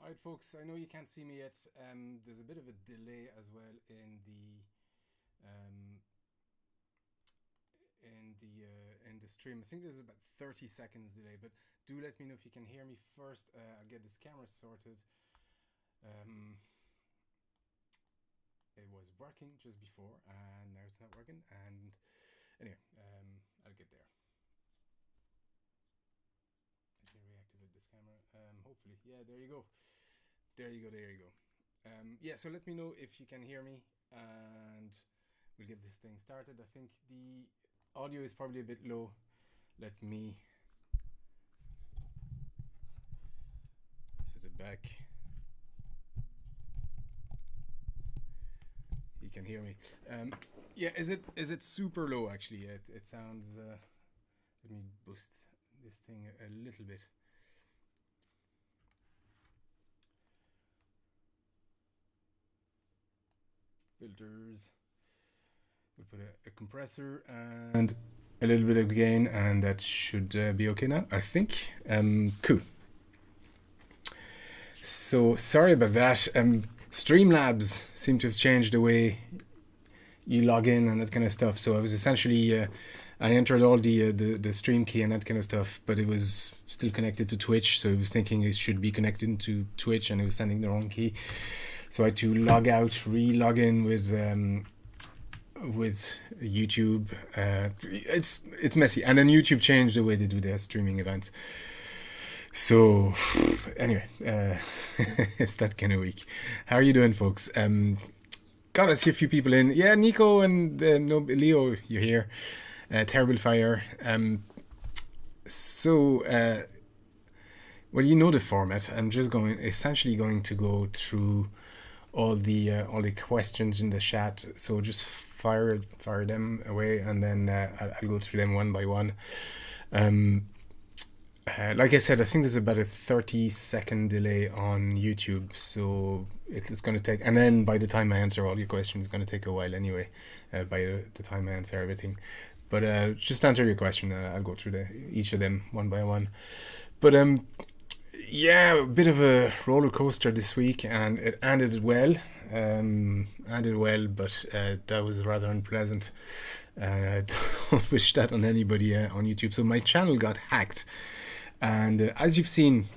Alright folks, I know you can't see me yet. There's a bit of a delay as well in the stream. I think there's about 30 seconds delay, but do let me know if you can hear me first. I'll get this camera sorted. It was working just before and now it's not working, and anyway, I'll get there. Let me reactivate this camera. Hopefully, yeah, there you go. Yeah, so let me know if you can hear me and we'll get this thing started. I think the audio is probably a bit low. Let me set it back. You can hear me. Yeah, is it super low actually? It sounds let me boost this thing a little bit. Filters. We'll put a compressor and a little bit of gain, and that should be okay now, I think. Cool. So sorry about that. Streamlabs seem to have changed the way you log in and that kind of stuff. So I was essentially I entered all the stream key and that kind of stuff, but it was still connected to Twitch. So it was thinking it should be connected to Twitch, and it was sending the wrong key. So I had to log out, re-log in with YouTube. It's messy, and then YouTube changed the way they do their streaming events. So anyway, it's that kind of week. How are you doing, folks? God, I see a few people in. Yeah, Nico and no, Leo, you're here. Terrible Fire. Well, you know the format. I'm just essentially going to go through all the questions in the chat. So just fire them away, and then I'll go through them one by one. Like I said, I think there's about a 30-second delay on YouTube, so it's going to take, and then by the time I answer all your questions, it's going to take a while anyway, by the time I answer everything. But just answer your question, I'll go through each of them one by one. But yeah, a bit of a roller coaster this week, and it ended well. But that was rather unpleasant. Don't wish that on anybody on YouTube. So my channel got hacked. And as you've seen,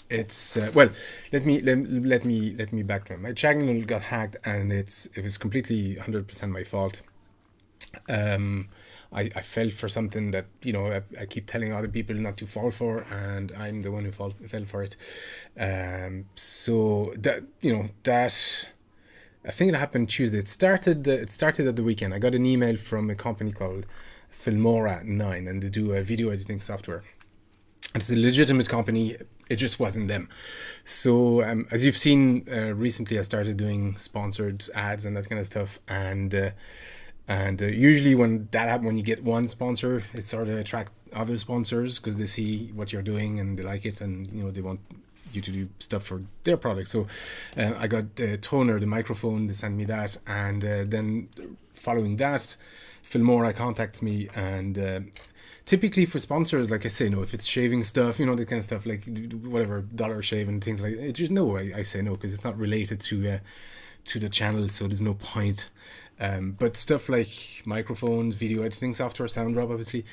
it's well. Let me backtrack. My channel got hacked, and it was completely 100% my fault. I fell for something that I keep telling other people not to fall for, and I'm the one who fell for it. So that I think it happened Tuesday. It started at the weekend. I got an email from a company called Filmora 9, and they do video editing software. It's a legitimate company. It just wasn't them. So as you've seen recently, I started doing sponsored ads and that kind of stuff. And usually when that happens, when you get one sponsor, it sort of attracts other sponsors because they see what you're doing and they like it, and they want you to do stuff for their product. So I got the toner, the microphone. They sent me that, and then following that, Filmora contacts me, and typically for sponsors, like I say, no, if it's shaving stuff, that kind of stuff, like whatever, dollar shave and things like that, just no, I say no, because it's not related to the channel, so there's no point. But stuff like microphones, video editing software, SoundDrop, obviously,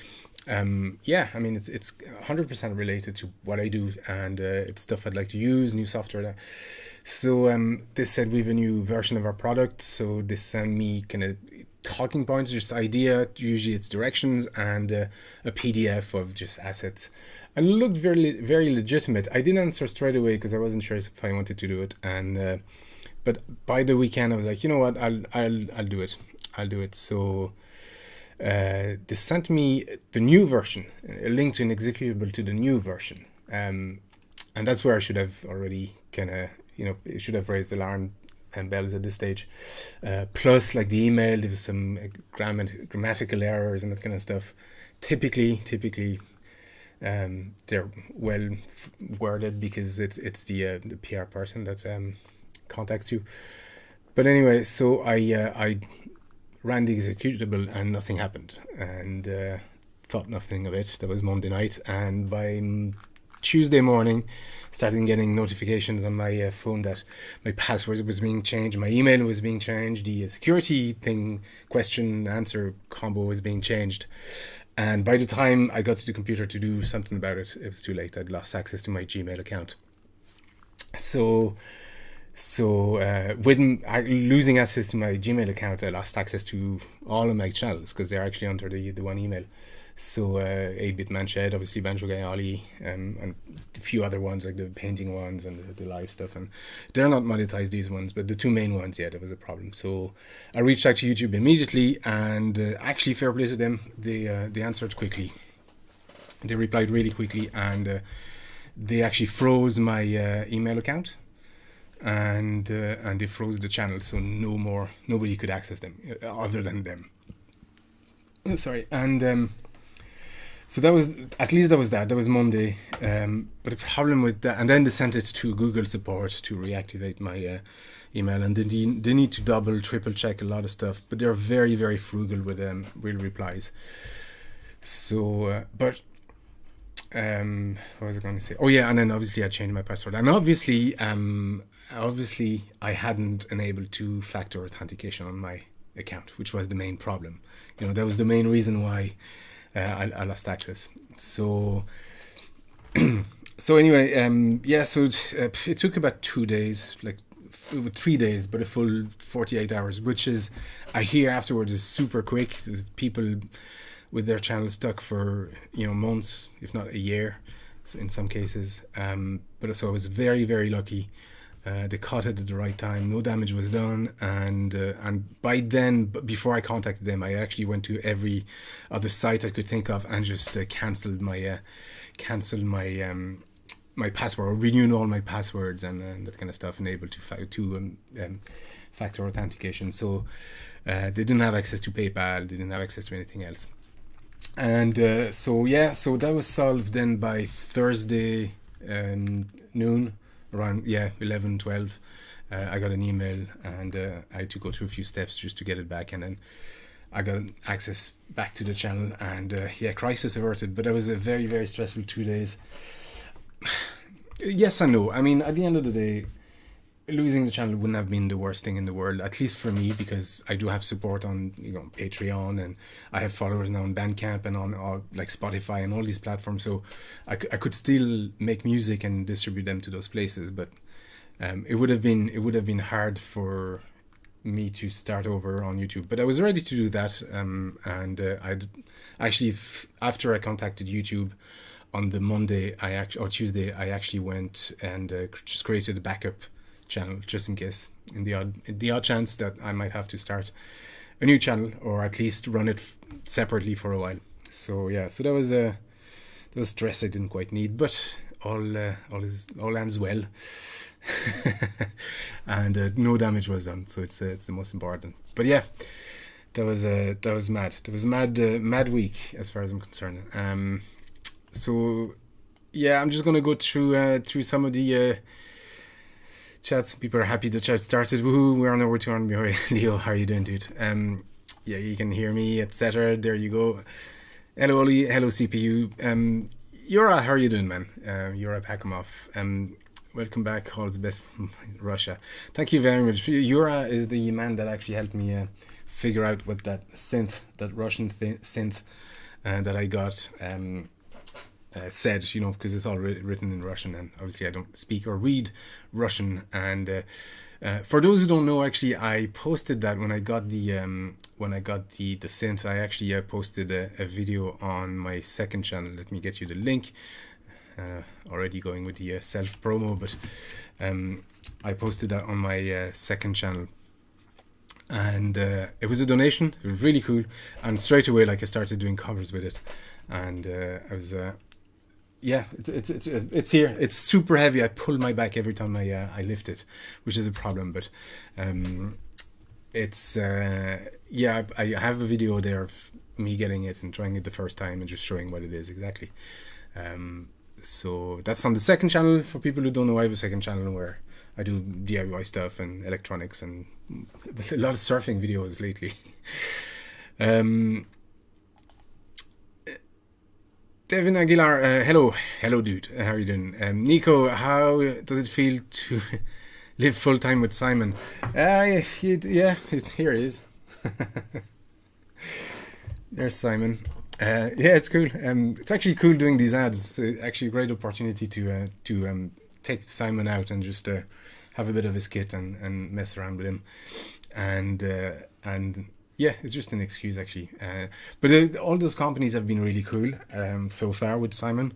yeah, I mean, it's 100% related to what I do, and it's stuff I'd like to use, new software. So they said we have a new version of our product, so they send me kind of talking points, just idea, usually it's directions, and a PDF of just assets, and it looked very, very legitimate. I didn't answer straight away because I wasn't sure if I wanted to do it, and but by the weekend I was like, you know what, I'll do it. So they sent me the new version, a link to an executable to the new version, and that's where I should have already kind of it should have raised alarm and bells at this stage. Plus, like the email, there was some grammatical errors and that kind of stuff. Typically, they're well worded because it's the PR person that contacts you. But anyway, so I ran the executable and nothing happened, and thought nothing of it. That was Monday night, and by Tuesday morning, started getting notifications on my phone that my password was being changed, my email was being changed, the security thing, question answer combo was being changed. And by the time I got to the computer to do something about it, it was too late. I'd lost access to my Gmail account. So with losing access to my Gmail account, I lost access to all of my channels because they're actually under the one email. So 8-Bit Man Shed, obviously Banjo Guy Ollie, and a few other ones like the painting ones and the live stuff, and they're not monetized, these ones, but the two main ones, yeah, there was a problem. So I reached out to YouTube immediately, and actually fair play to them, they answered quickly. They replied really quickly, and they actually froze my email account, and they froze the channel, so nobody could access them other than them. Sorry, and so that was, at least that was Monday. But the problem with that, and then they sent it to Google support to reactivate my email, and they need to double, triple check a lot of stuff, but they're very, very frugal with real replies. So, but what was I going to say? Oh yeah, and then obviously I changed my password, and obviously I hadn't enabled two-factor authentication on my account, which was the main problem. You know, that was the main reason why I lost access. So so anyway, yeah, so it took about 2 days, like 3 days, but a full 48 hours, which is, I hear afterwards, is super quick. There's people with their channel stuck for, you know, months, if not a year in some cases. But so I was very, very lucky. They caught it at the right time. No damage was done, and by then, before I contacted them, I actually went to every other site I could think of and just cancelled my my password, or renewed all my passwords and that kind of stuff, enabled factor authentication. So they didn't have access to PayPal, they didn't have access to anything else, and so yeah, so that was solved then by Thursday noon. Around 11, 12, I got an email, and I had to go through a few steps just to get it back, and then I got access back to the channel, and crisis averted. But it was a very, very stressful 2 days. Yes and no. I mean, at the end of the day, losing the channel wouldn't have been the worst thing in the world, at least for me, because I do have support on, you know, Patreon, and I have followers now on Bandcamp and on all, like Spotify and all these platforms, so I could still make music and distribute them to those places. But it would have been hard for me to start over on YouTube. But I was ready to do that, and I'd actually, after I contacted YouTube on the Monday, or Tuesday, I actually went and just created a backup channel, just in case, in the odd chance that I might have to start a new channel, or at least run it separately for a while. So yeah, so that was stress I didn't quite need, but all ends well. And no damage was done, so it's the most important. But yeah, that was mad. That was a mad week as far as I'm concerned. So yeah, I'm just gonna go through some of the chats. People are happy the chat started. Woohoo, we're on over 200. Leo, how are you doing, dude? Yeah, you can hear me, etc. There you go. Hello, Oli. Hello, CPU. Yura, how are you doing, man? Yura Pakamov. Welcome back. All the best from Russia. Thank you very much. Yura is the man that actually helped me figure out what that Russian synth that I got said, you know, because it's all written in Russian, and obviously I don't speak or read Russian. And for those who don't know, actually, I posted that when I got the synth. I actually posted a video on my second channel. Let me get you the link. Already going with the self promo, but I posted that on my second channel, and it was a donation. It was really cool, and straight away, like, I started doing covers with it, and I was yeah, it's here. It's super heavy. I pull my back every time I lift it, which is a problem. But it's yeah, I have a video there of me getting it and trying it the first time and just showing what it is exactly. So that's on the second channel. For people who don't know, I have a second channel where I do DIY stuff and electronics and a lot of surfing videos lately. Devin Aguilar, hello, dude. How are you doing? Nico, how does it feel to live full time with Simon? Yeah, here he is. There's Simon. Yeah, it's cool. It's actually cool doing these ads. It's actually a great opportunity to take Simon out and just have a bit of a skit and mess around with him, and yeah, it's just an excuse actually. But all those companies have been really cool so far with Simon,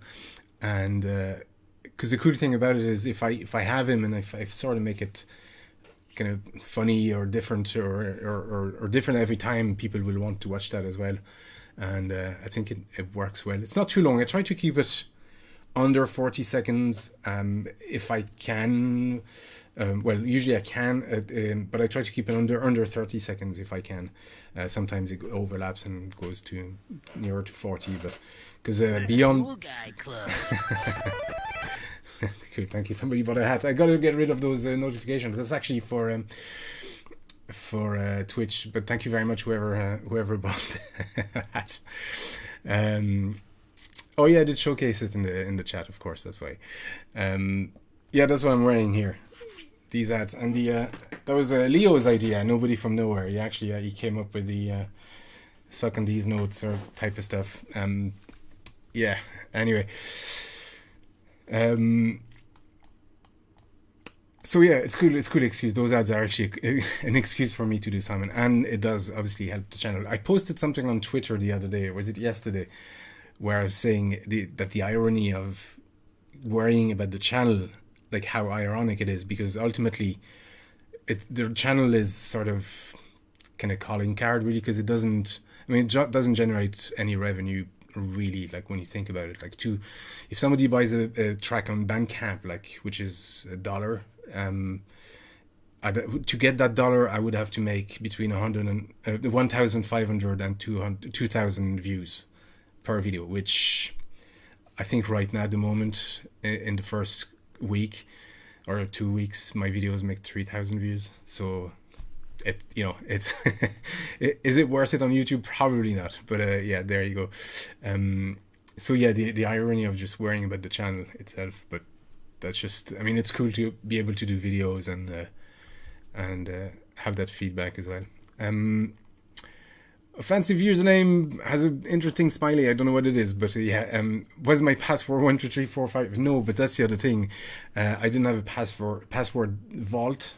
and because the cool thing about it is if I have him and if I sort of make it kind of funny or different or different every time, people will want to watch that as well. And I think it works well. It's not too long. I try to keep it under 40 seconds if I can. Well, usually I can, but I try to keep it under 30 seconds if I can. Sometimes it overlaps and goes to nearer to 40, but because beyond. Cool guy club. Cool, thank you. Somebody bought a hat. I gotta get rid of those notifications. That's actually for Twitch, but thank you very much whoever bought the hat. Oh yeah, I did showcase it in the chat, of course. That's why. Yeah, that's what I'm wearing here. These ads, and that was Leo's idea. Nobody from nowhere. He came up with the suck on these notes or type of stuff. Yeah. Anyway. So yeah, it's cool. It's a cool excuse. Those ads are actually an excuse for me to do Simon, and it does obviously help the channel. I posted something on Twitter the other day, or was it yesterday, where I was saying that the irony of worrying about the channel, like how ironic it is, because ultimately, the channel is sort of kind of calling card really, because it doesn't. I mean, it doesn't generate any revenue. Really, like when you think about it, like if somebody buys a track on Bandcamp, like which is $1, to get that $1, I would have to make between 1,500 and 2,000 views per video, which I think right now at the moment in the first week or 2 weeks, my videos make 3,000 views. So it's is it worth it on YouTube? Probably not, but yeah, there you go. So yeah, the irony of just worrying about the channel itself, but that's just, I mean, it's cool to be able to do videos and have that feedback as well. Offensive username has an interesting smiley. I don't know what it is, but yeah, was my password 12345? No, but that's the other thing. I didn't have a password vault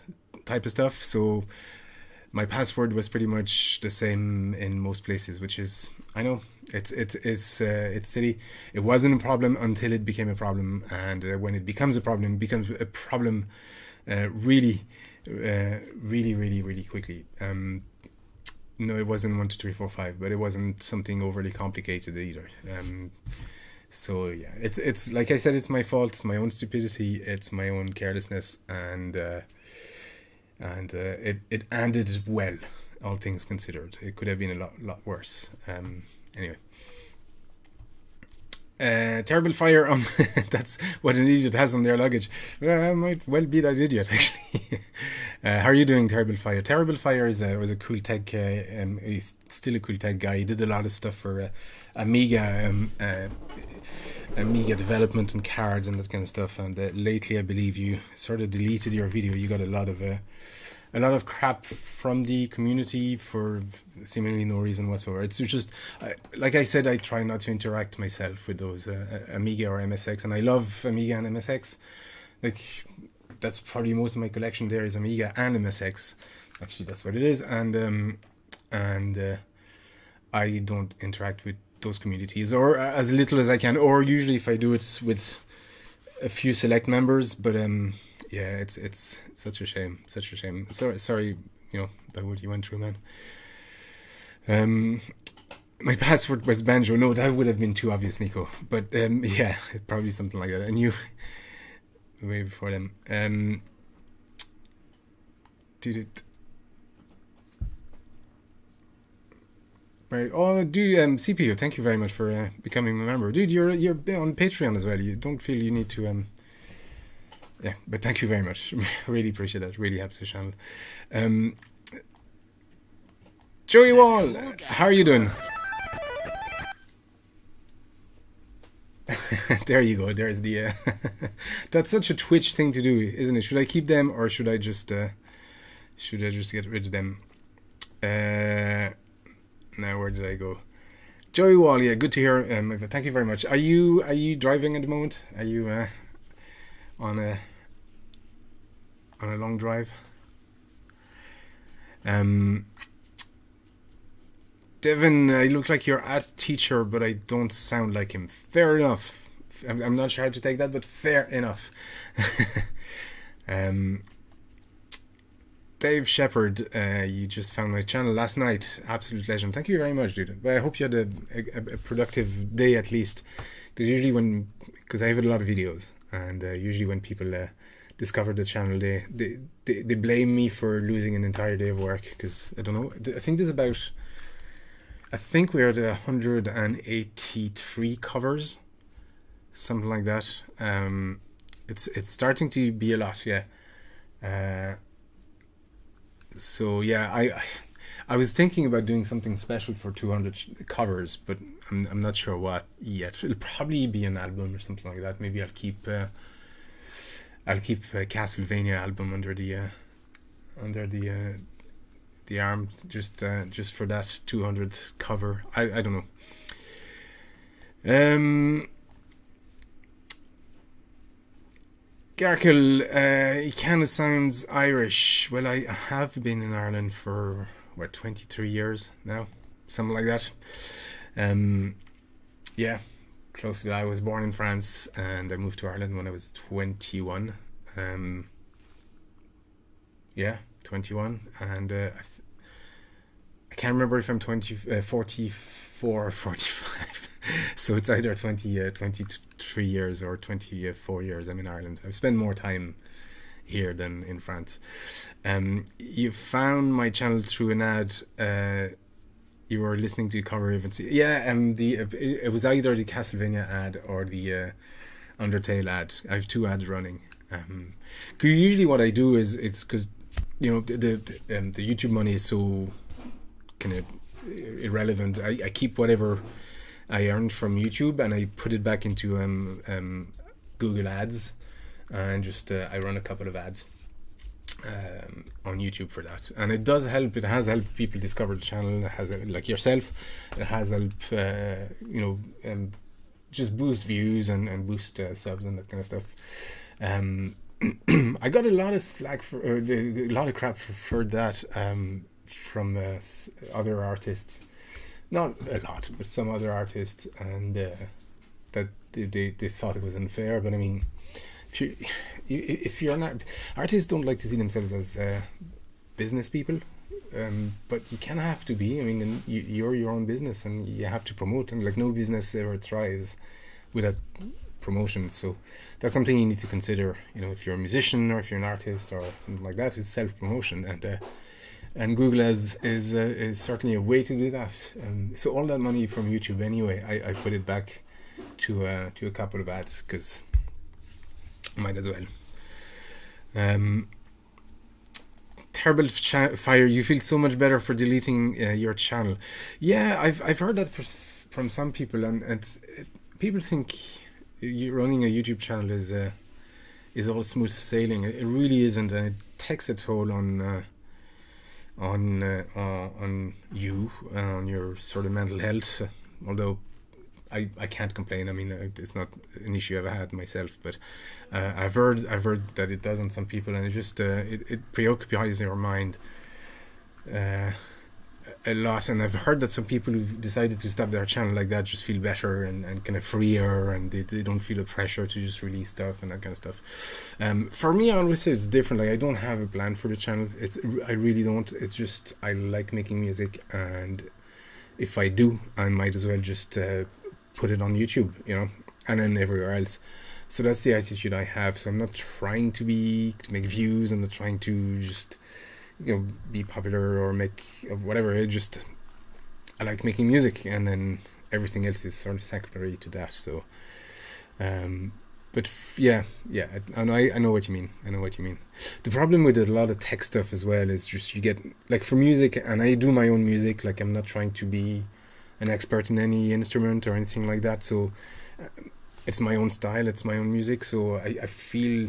type of stuff, so my password was pretty much the same in most places, which is, I know it's silly. It wasn't a problem until it became a problem, and when it becomes a problem, it becomes a problem really quickly. No, it wasn't 1 2 3 4 5, but it wasn't something overly complicated either. So yeah, it's like I said, it's my fault. It's my own stupidity. It's my own carelessness, and it ended well, all things considered. It could have been a lot worse. Anyway, terrible fire on. That's what an idiot has on their luggage. Well, I might well be that idiot actually. How are you doing, Terrible Fire? Terrible Fire was a cool tech. He's still a cool tech guy. He did a lot of stuff for Amiga. Amiga development and cards and that kind of stuff, and lately I believe you sort of deleted your video. You got a lot of crap from the community for seemingly no reason whatsoever. It's just, like I said, I try not to interact myself with those Amiga or MSX, and I love Amiga and MSX. Like, that's probably most of my collection there is Amiga and MSX. Actually, that's what it is, and I don't interact with those communities, or as little as I can, or usually if I do it with a few select members, but yeah, it's such a shame. Sorry, about what you went through, man. My password was Banjo. No, that would have been too obvious, Nico, but yeah, probably something like that. I knew way before them. Did it. Right. Oh, dude, CPU, thank you very much for becoming a member. Dude, you're on Patreon as well. You don't feel you need to yeah, but thank you very much. Really appreciate that. Really helps the channel. Joey Wall, how are you doing? There you go. There's the. That's such a Twitch thing to do, isn't it? Should I keep them or should I just get rid of them? Now where did I go? Joey Wall, yeah, good to hear. Thank you very much. Are you driving at the moment? Are you on a long drive? Devin, you look like you're art teacher, but I don't sound like him. Fair enough. I'm not sure how to take that, but fair enough. um, Dave Shepherd, you just found my channel last night. Absolute legend. Thank you very much, dude. I hope you had a productive day at least. Because I have a lot of videos, and usually when people discover the channel, they blame me for losing an entire day of work. Because I don't know. I think we're at 183 covers, something like that. It's starting to be a lot, yeah. So yeah, I was thinking about doing something special for 200 covers, but I'm not sure what yet. It'll probably be an album or something like that. Maybe I'll keep a Castlevania album under the arm, just for that 200 cover. I don't know. Garkel, he kind of sounds Irish. Well, I have been in Ireland for 23 years now, something like that. Yeah, close to that. I was born in France and I moved to Ireland when I was 21. Yeah, 21, and I can't remember if I'm 44 or 45. So it's either 23 years or 24 years I'm in Ireland. I've spent more time here than in France. You found my channel through an ad. You were listening to cover events. Yeah, it was either the Castlevania ad or the Undertale ad. I have two ads running. Usually what I do is, it's because the YouTube money is so kind of irrelevant. I keep whatever I earned from YouTube and I put it back into Google Ads, and just I run a couple of ads on YouTube for that, and it does help. It has helped people discover the channel. It has, like yourself, it has helped just boost views and boost subs and that kind of stuff. I got a lot of slack a lot of crap for that from other artists. Not a lot, but some other artists, and that they thought it was unfair. But I mean, if you're not, artists don't like to see themselves as business people, but you kind of have to be. I mean, you're your own business, and you have to promote. And like, no business ever thrives without promotion. So that's something you need to consider. If you're a musician or if you're an artist or something like that, is self-promotion, and Google Ads is certainly a way to do that. So all that money from YouTube anyway, I put it back to a couple of ads, because might as well. Terrible Fire, you feel so much better for deleting your channel. Yeah, I've heard that from some people, and people think running a YouTube channel is all smooth sailing. It really isn't, and it takes a toll on you, on your sort of mental health. Although I can't complain. I mean, it's not an issue I've had myself, but I've heard that it does on some people, and it just it preoccupies your mind a lot. And I've heard that some people who've decided to stop their channel like that just feel better and kind of freer, and they don't feel the pressure to just release stuff and that kind of stuff. For me, I always say it's different. Like, I don't have a plan for the channel. I really don't. It's just, I like making music, and if I do, I might as well just put it on YouTube, and then everywhere else. So that's the attitude I have. So I'm not trying to make views. I'm not trying to just be popular or make whatever. I like making music, and then everything else is sort of secondary to that. So but yeah, I know what you mean. The problem with a lot of tech stuff as well is just, you get, like, for music, and I do my own music, like, I'm not trying to be an expert in any instrument or anything like that, so it's my own style, it's my own music, so I feel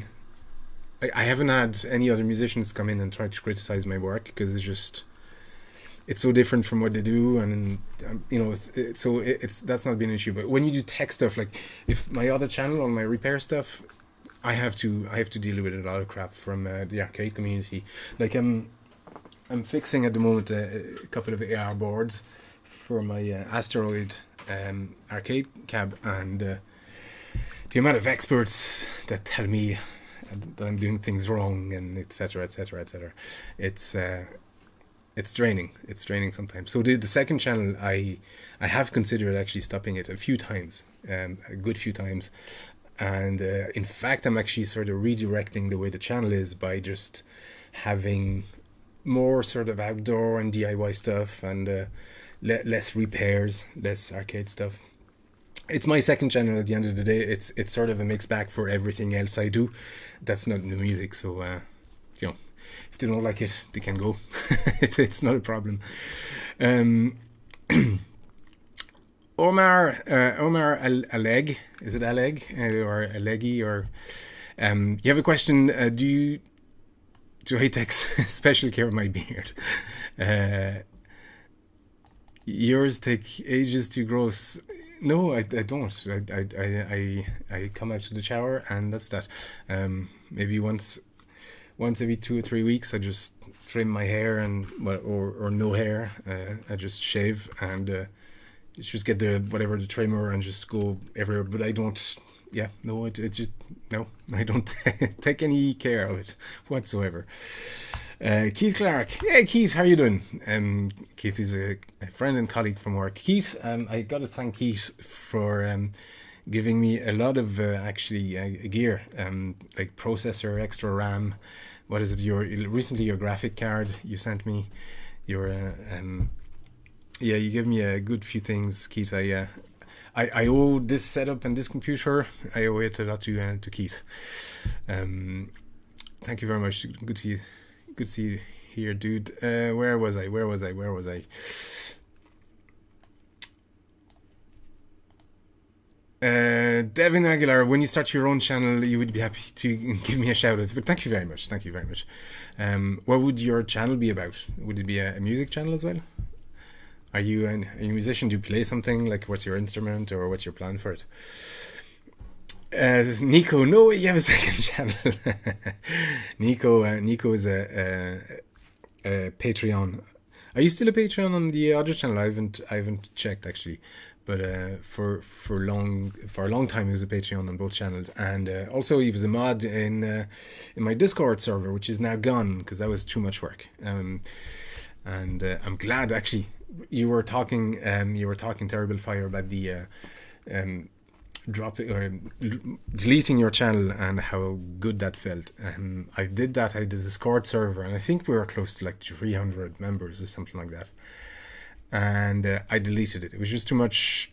I haven't had any other musicians come in and try to criticize my work, because it's so different from what they do, and it's that's not been an issue. But when you do tech stuff, like if my other channel on my repair stuff, I have to deal with a lot of crap from the arcade community. Like I'm fixing at the moment a couple of AR boards for my Asteroid arcade cab, and the amount of experts that tell me that I'm doing things wrong, and etc., etc., etc. It's draining. It's draining sometimes. So the second channel, I have considered actually stopping it a few times, a good few times, and in fact, I'm actually sort of redirecting the way the channel is by just having more sort of outdoor and DIY stuff, and less repairs, less arcade stuff. It's my second channel at the end of the day. It's sort of a mixed bag for everything else I do. That's not the music, so if they don't like it, they can go. It's not a problem. Omar Aleg, is it Aleg or Alegi, or you have a question? Do I take special care of my beard? Yours take ages to grow. No, I don't. I come out to the shower, and that's that. Maybe once every 2 or 3 weeks, I just trim my hair, and or no hair. I just shave and just get the trimmer and just go everywhere. But I don't. Yeah, no, it just no. I don't take any care of it whatsoever. Keith Clark. Hey Keith, how are you doing? Keith is a friend and colleague from work. Keith, I got to thank Keith for giving me a lot of gear, like processor, extra RAM. What is it? Recently your graphic card you sent me. You gave me a good few things, Keith. I owe this setup and this computer. I owe it a lot to Keith. Thank you very much. Good to see you. Good to see you here, dude. Where was I? Devin Aguilar, when you start your own channel, you would be happy to give me a shout out. But thank you very much. What would your channel be about? Would it be a music channel as well? Are you a musician? Do you play something? Like, what's your instrument, or what's your plan for it? Nico, no, you have a second channel. Nico is a Patreon. Are you still a Patreon on the other channel? I haven't checked actually, but for a long time he was a Patreon on both channels, and also he was a mod in my Discord server, which is now gone because that was too much work. And I'm glad actually you were talking Terrible Fire about the deleting your channel and how good that felt. I did that. I did a Discord server, and I think we were close to like 300 members or something like that. And I deleted it. It was just too much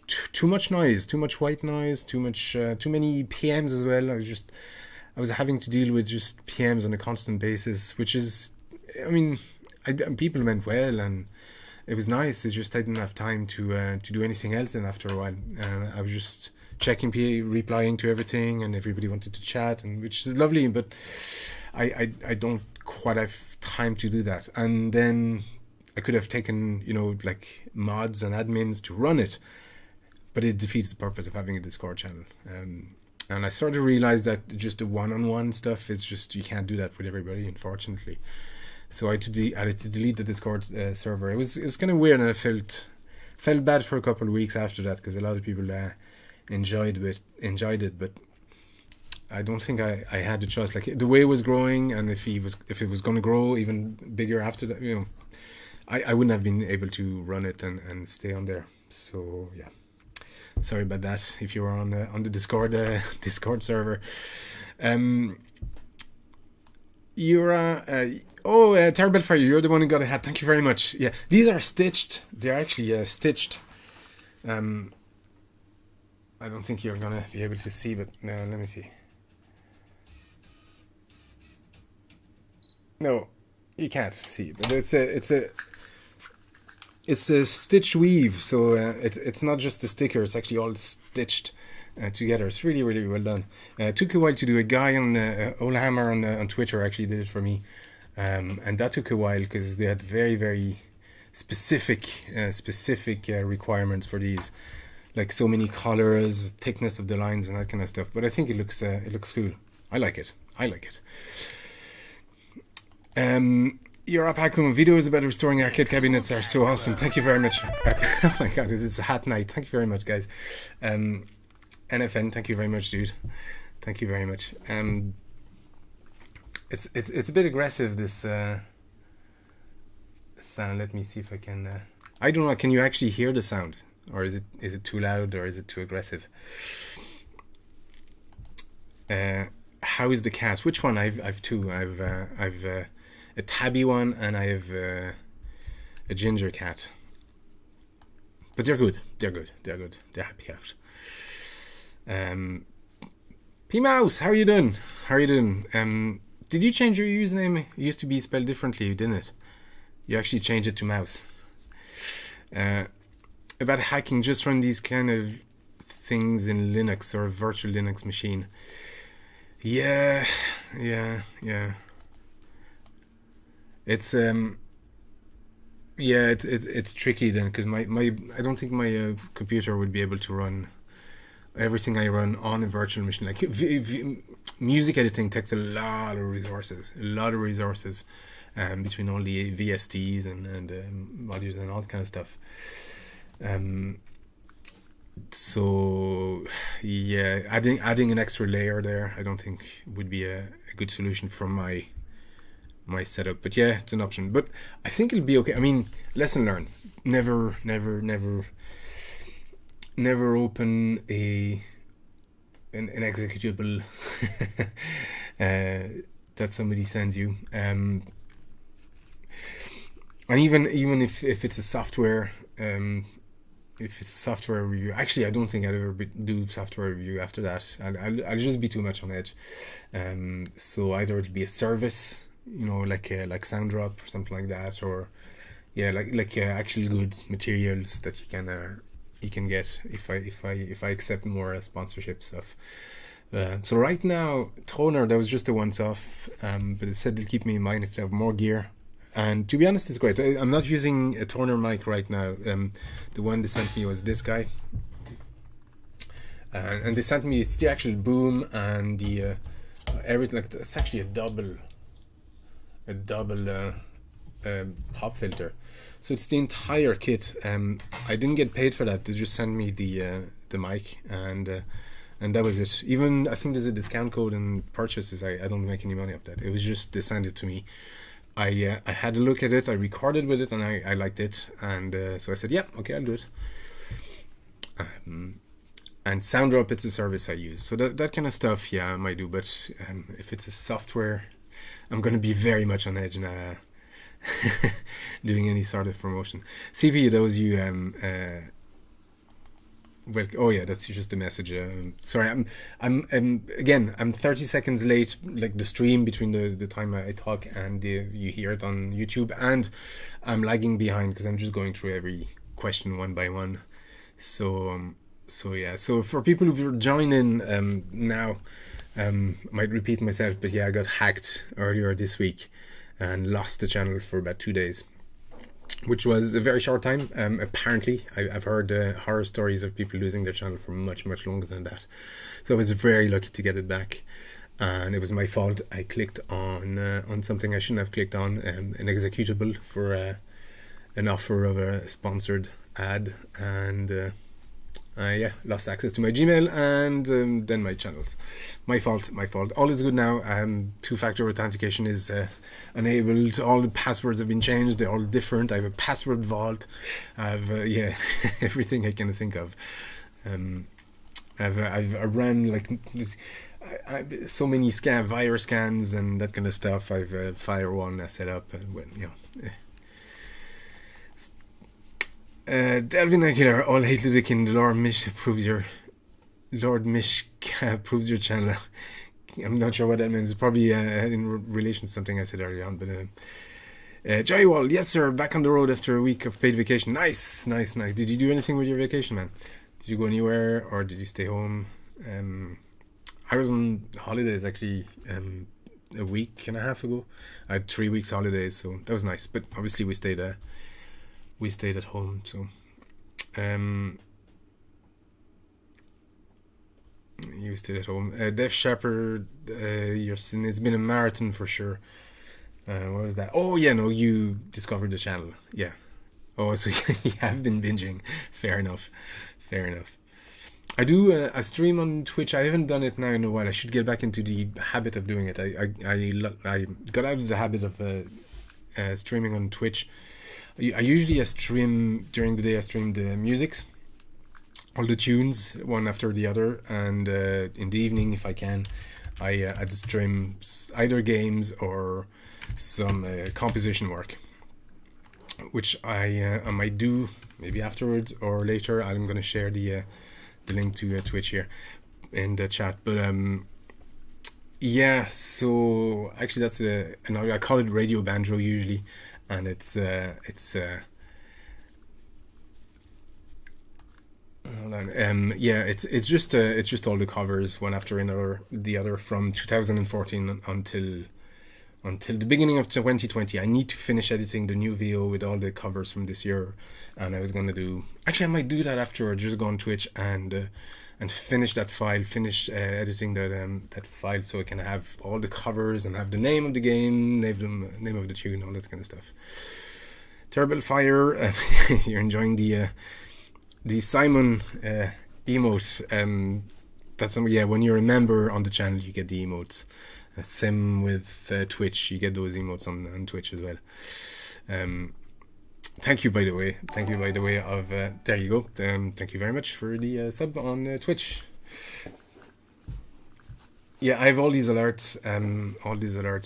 noise, too much white noise, too many PMs as well. I was having to deal with just PMs on a constant basis, which is, I mean, people meant well, and it was nice. It's just I didn't have time to do anything else. And after a while, I was just checking, replying to everything, and everybody wanted to chat, and which is lovely, but I don't quite have time to do that. And then I could have taken, like mods and admins to run it, but it defeats the purpose of having a Discord channel. And I sort of realized that just the one-on-one stuff is just, you can't do that with everybody, unfortunately. So I had to delete the Discord server. It was kind of weird, and I felt bad for a couple of weeks after that, because a lot of people enjoyed it, but I don't think I had a choice. Like, the way it was growing, and if it was going to grow even bigger after that, I wouldn't have been able to run it and stay on there. So yeah, sorry about that. If you were on the Discord server, you're Terrible Fire. You're the one who got a hat. Thank you very much. Yeah, these are stitched. They're actually stitched. I don't think you're gonna be able to see, but no, let me see. No, you can't see, but it's a stitch weave, so it's not just a sticker. It's actually all stitched together. It's really, really well done. It took a while to do. A guy on Oldhammer on Twitter actually did it for me, and that took a while because they had very, very specific requirements for these, like so many colors, thickness of the lines, and that kind of stuff. But I think it looks cool. I like it. Your Hakum videos about restoring arcade cabinets are so awesome. Thank you very much. Oh my god, this is a hat night. Thank you very much, guys. NFN, thank you very much, dude. Thank you very much. It's a bit aggressive, this sound. Let me see if I can. I don't know. Can you actually hear the sound, or is it too loud, or is it too aggressive? How is the cat? Which one? I've two. I've a tabby one, and I have a ginger cat. But they're good. They're happy out. P Mouse, how are you doing? Did you change your username? It used to be spelled differently, didn't it? You actually changed it to Mouse. About hacking, just run these kind of things in Linux or a virtual Linux machine. Yeah. It's it's tricky then, because my I don't think my computer would be able to run everything I run on a virtual machine. Like music editing takes a lot of resources, between all the VSTs and modules and all that kind of stuff. So yeah, adding an extra layer there, I don't think would be a good solution from my setup. But yeah, it's an option. But I think it'll be okay. I mean, lesson learned. Never open an executable that somebody sends you. And even if it's a software, if it's a software review, actually I don't think I'd ever do software review after that. I'll just be too much on edge. So either it'll be a service, like SoundDrop or something like that, or like actual goods, materials that you can get if I accept more sponsorship stuff. So right now, Toner, that was just a once-off, but it said they'll keep me in mind if they have more gear. And to be honest, it's great. I'm not using a Toner mic right now. The one they sent me was this guy, and they sent me, it's the actual boom and the everything. Like, it's actually a double pop filter. So it's the entire kit. I didn't get paid for that. They just sent me the mic, and that was it. Even I think there's a discount code and purchases. I don't make any money off that. It was just they sent it to me. I had a look at it. I recorded with it, and I liked it, and so I said, "Yep, okay, I'll do it." And SoundDrop, it's a service I use, so that kind of stuff, yeah, I might do. But if it's a software, I'm going to be very much on edge now, doing any sort of promotion. CP, that was you. Well, oh yeah, that's just a message. Sorry, I'm 30 seconds late, like the stream between the time I talk and you hear it on YouTube, and I'm lagging behind because I'm just going through every question one by one. So yeah. So for people who've joined in now, I might repeat myself, but yeah, I got hacked earlier this week and lost the channel for about 2 days, which was a very short time. Apparently, I've heard horror stories of people losing their channel for much, much longer than that. So I was very lucky to get it back, and it was my fault. I clicked on something I shouldn't have clicked on, an executable for an offer of a sponsored ad, and yeah, lost access to my Gmail and then my channels. My fault. All is good now. Two-factor authentication is enabled. All the passwords have been changed. They're all different. I have a password vault. I have yeah, everything I can think of. I've ran like so many virus scans and that kind of stuff. I've a firewall set up. Delvin Aguilar, all hate Ludikin, Lord Mish proves your channel. I'm not sure what that means. It's probably in relation to something I said earlier on. But Joy Wall, yes sir, back on the road after a week of paid vacation. Nice. Did you do anything with your vacation, man? Did you go anywhere or did you stay home? I was on holidays actually a week and a half ago. I had 3 weeks holidays, so that was nice. But obviously we stayed at home. So you stayed at home. Def Shepherd, it's been a marathon for sure. What was that? Oh yeah, no, you discovered the channel. Yeah. Oh, so you have been binging. Fair enough. Fair enough. I do a stream on Twitch. I haven't done it now in a while. I should get back into the habit of doing it. I got out of the habit of streaming on Twitch. I usually stream during the day. I stream the musics, all the tunes, one after the other, and in the evening, if I can, I just stream either games or some composition work, which I might do maybe afterwards or later. I'm going to share the link to Twitch here in the chat. But yeah, so actually that's another, I call it radio banjo usually, and it's hold on. Yeah, it's just all the covers one after another, the other from 2014 until the beginning of 2020. I need to finish editing the new video with all the covers from this year, and I was going to do... Actually, I might do that afterwards, just go on Twitch and finish that file, editing that file, so I can have all the covers and have the name of the game, name of the tune, all that kind of stuff. Terrible Fire, you're enjoying the Simon emote. That's yeah, when you're a member on the channel, you get the emotes. Same with Twitch, you get those emotes on Twitch as well. Thank you, by the way. Of there you go. Thank you very much for the sub on Twitch. Yeah, I have all these alerts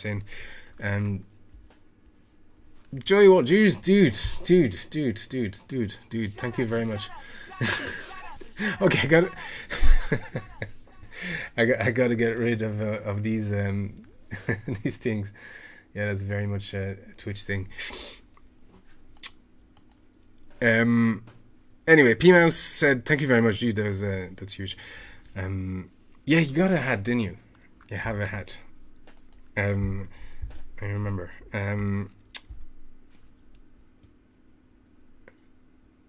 in. Joey Wall, dude. Thank you very much. Okay, I got it. I got to get rid of these these things. Yeah, that's very much a Twitch thing. Anyway, P-Mouse said, thank you very much, dude. That's huge. Yeah, you got a hat, didn't you? You have a hat. I remember.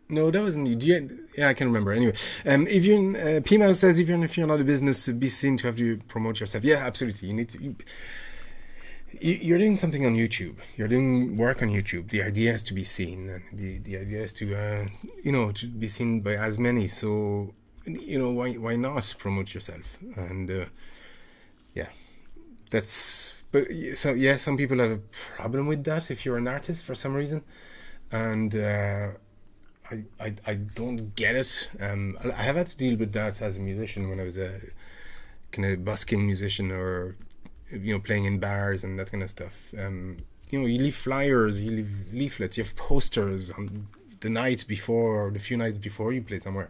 No, that wasn't you. Yeah, I can remember. Anyway, P-Mouse says, even if you're not a business, be seen to have to promote yourself. Yeah, absolutely. You need to. You're doing something on YouTube. You're doing work on YouTube. The idea is to be seen. And the idea is to to be seen by as many. So why not promote yourself? And yeah, that's. But so yeah, some people have a problem with that if you're an artist for some reason, and. I don't get it. I have had to deal with that as a musician when I was a kind of busking musician, or playing in bars and that kind of stuff. You leave flyers, you leave leaflets, you have posters on the night before or the few nights before you play somewhere.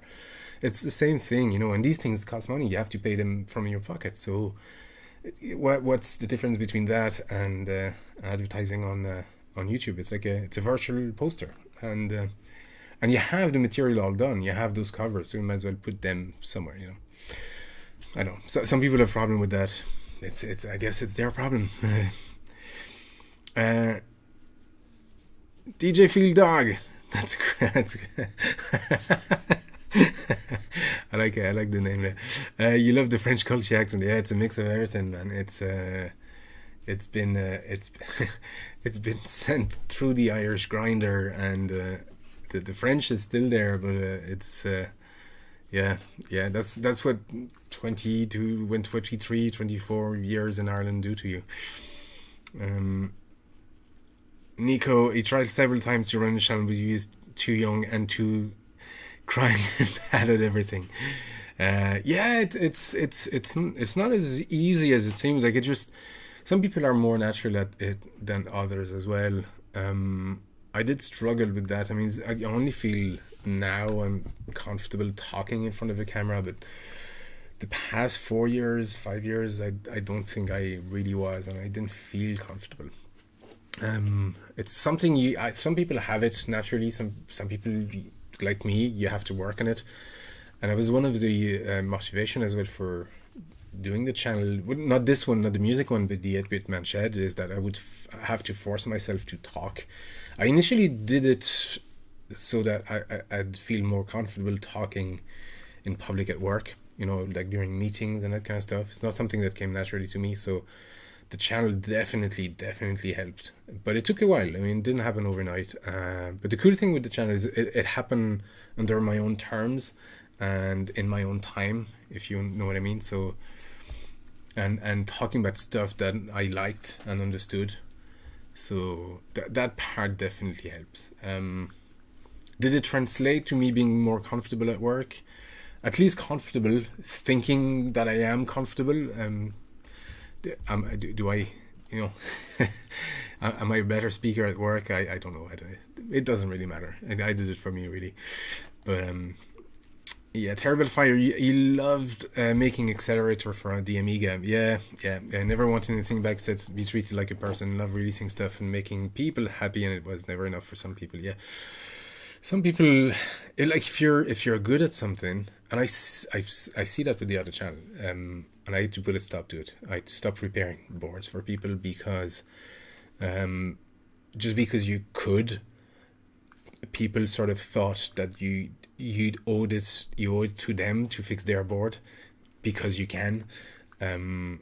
It's the same thing, and these things cost money. You have to pay them from your pocket. So what's the difference between that and advertising on YouTube? It's like it's a virtual poster, and you have the material all done. You have those covers, so you might as well put them somewhere. I know some people have a problem with that. It's I guess it's their problem. DJ Field Dog. That's I like the name there. You love the French culture accent. Yeah, it's a mix of everything, man. It's been it's been sent through the Irish grinder, and the French is still there, but it's yeah, that's what 23, 24 years in Ireland do to you. Nico, he tried several times to run the channel, but he was too young and too crying and bad at everything. Yeah, it's not as easy as it seems. Like, it just, some people are more natural at it than others as well. I did struggle with that. I mean, I only feel now I'm comfortable talking in front of a camera, but the past 5 years, I don't think I really was, and I didn't feel comfortable. It's something some people have it naturally. Some people like me, you have to work on it, And it was one of the motivation as well for doing the channel, not this one, not the music one, but the 8-Bit Man Shed, is that I would have to force myself to talk. I initially did it so that I'd feel more comfortable talking in public at work, you know, like during meetings and that kind of stuff. It's not something that came naturally to me, so the channel definitely helped. But it took a while. I mean, it didn't happen overnight. But the cool thing with the channel is it happened under my own terms and in my own time, if you know what I mean. So, and talking about stuff that I liked and understood. So that part definitely helps. Did it translate to me being more comfortable at work? At least comfortable, thinking that I am comfortable. Do I, you know, am I a better speaker at work? I don't know. It doesn't really matter. I did it for me, really. But yeah, Terrible Fire, you loved making Accelerator for the Amiga. Yeah. I never wanted anything back except be treated like a person. Love releasing stuff and making people happy, and it was never enough for some people. Yeah, some people, like if you're good at something, and I see that with the other channel. And I had to put a stop to it. I had to stop repairing boards for people because, just because you could, people sort of thought that you owe it to them to fix their board because you can. And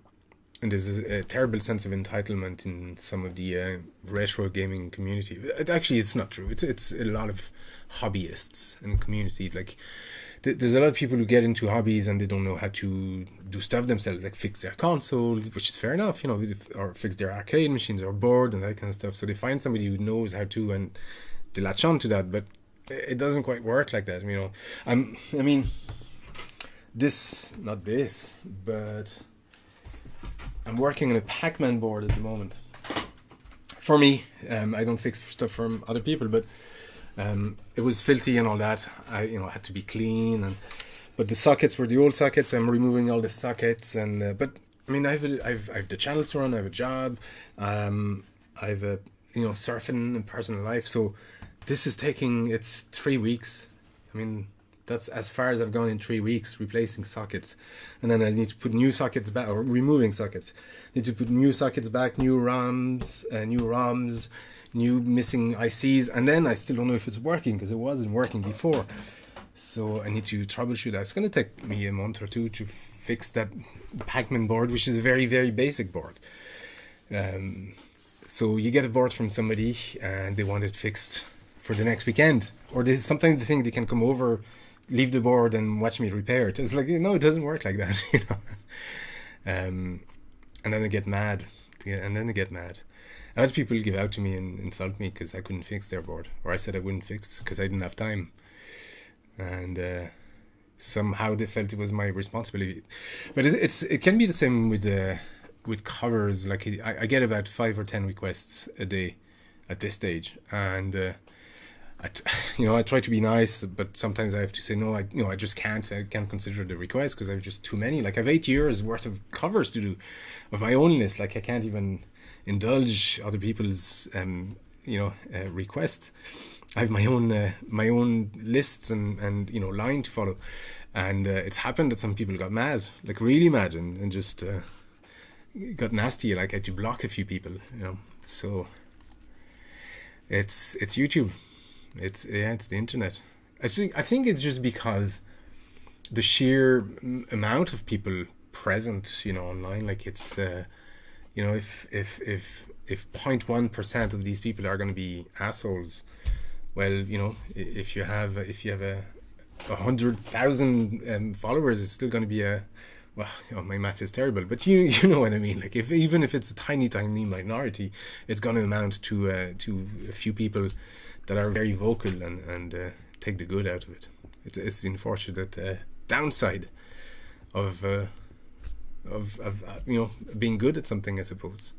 there's a terrible sense of entitlement in some of the retro gaming community. It's not true. It's a lot of hobbyists and community. Like, there's a lot of people who get into hobbies and they don't know how to do stuff themselves, like fix their console, which is fair enough, you know, or fix their arcade machines or board and that kind of stuff. So they find somebody who knows how to, and they latch on to that. But it doesn't quite work like that, you know. I mean, not this, but I'm working on a Pac-Man board at the moment. For me, I don't fix stuff from other people, but it was filthy and all that. I had to be clean, but the sockets were the old sockets. I'm removing all the sockets, and but I mean, I've the channels to run. I have a job. I've a surfing and personal life. So this is it's 3 weeks. I mean, that's as far as I've gone in 3 weeks, replacing sockets. And then I need to put new sockets back, or removing sockets. Need to put new sockets back, new ROMs, new missing ICs. And then I still don't know if it's working, because it wasn't working before. So I need to troubleshoot that. It's going to take me a month or two to fix that Pac-Man board, which is a very, very basic board. So you get a board from somebody and they want it fixed for the next weekend. Or sometimes they think they can come over, leave the board and watch me repair it. It's like, no, it doesn't work like that, you know. And then they get mad. Other people give out to me and insult me because I couldn't fix their board. Or I said I wouldn't fix because I didn't have time. And somehow they felt it was my responsibility. But it can be the same with covers. Like I get about 5 or 10 requests a day at this stage, and I try to be nice, but sometimes I have to say no. I just can't. I can't consider the request because I have just too many. Like I have 8 years worth of covers to do of my own list. Like I can't even indulge other people's requests. I have my own lists and line to follow, and it's happened that some people got mad, like really mad, and just got nasty. Like I had to block a few people, So it's YouTube, it's the internet. I think it's just because the sheer amount of people present, online. Like it's if 0.1% of these people are going to be assholes. Well, if you have 100,000 followers, it's still going to be my math is terrible, but you know what I mean. Like even if it's a tiny minority, it's going to amount to a few people that are very vocal and take the good out of it. It's the unfortunate downside of being good at something, I suppose.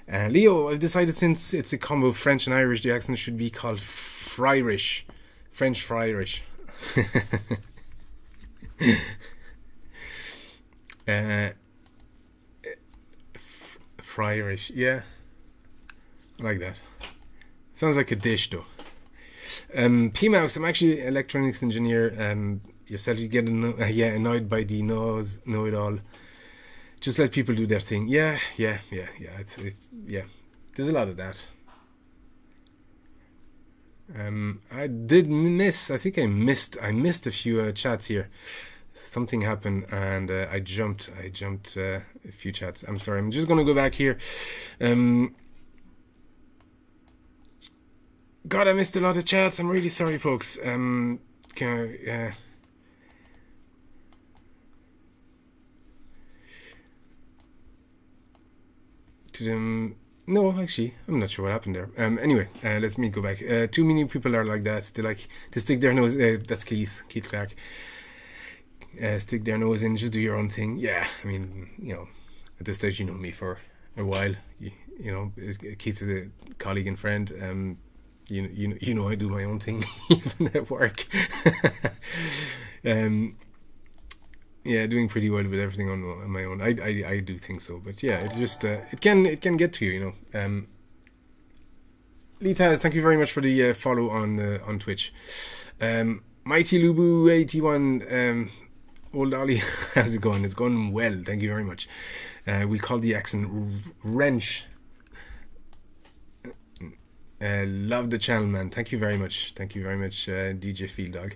Leo, I've decided since it's a combo of French and Irish, the accent should be called Fryrish. French Fryrish. Fryrish, yeah. I like that. Sounds like a dish though. P-Mouse, I'm actually an electronics engineer. yourself. You get annoyed by the know it all. Just let people do their thing. Yeah. It's yeah. There's a lot of that. I did miss. I think I missed a few chats here. Something happened and I jumped a few chats. I'm sorry. I'm just gonna go back here. God, I missed a lot of chats. I'm really sorry, folks. No, actually, I'm not sure what happened there. Anyway, let me go back. Too many people are like that. They stick their nose. That's Keith Clark. Stick their nose in, just do your own thing. Yeah, I mean, at this stage, you know me for a while. You know, Keith is a colleague and friend. You know, I do my own thing even at work. Yeah, doing pretty well with everything on my own. I do think so, but yeah, it just it can get to you, Lee Taz, thank you very much for the follow on Twitch. Mighty Lubu 81, old Ollie, how's it going? It's going well, thank you very much. We'll call the accent Wrench. Love the channel, man. Thank you very much. DJ Field Dog.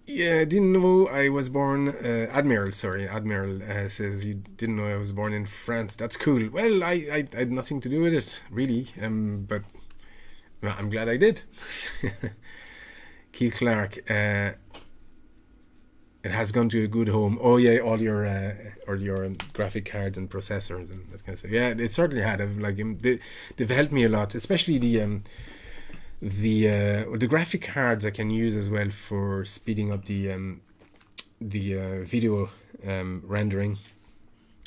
Yeah, I didn't know I was born. Admiral says you didn't know I was born in France. That's cool. Well, I had nothing to do with it, really. But I'm glad I did. Keith Clark. It has gone to a good home. Oh yeah, all your graphic cards and processors and that kind of stuff. Yeah, it certainly had. They've helped me a lot, especially the graphic cards I can use as well for speeding up the video rendering.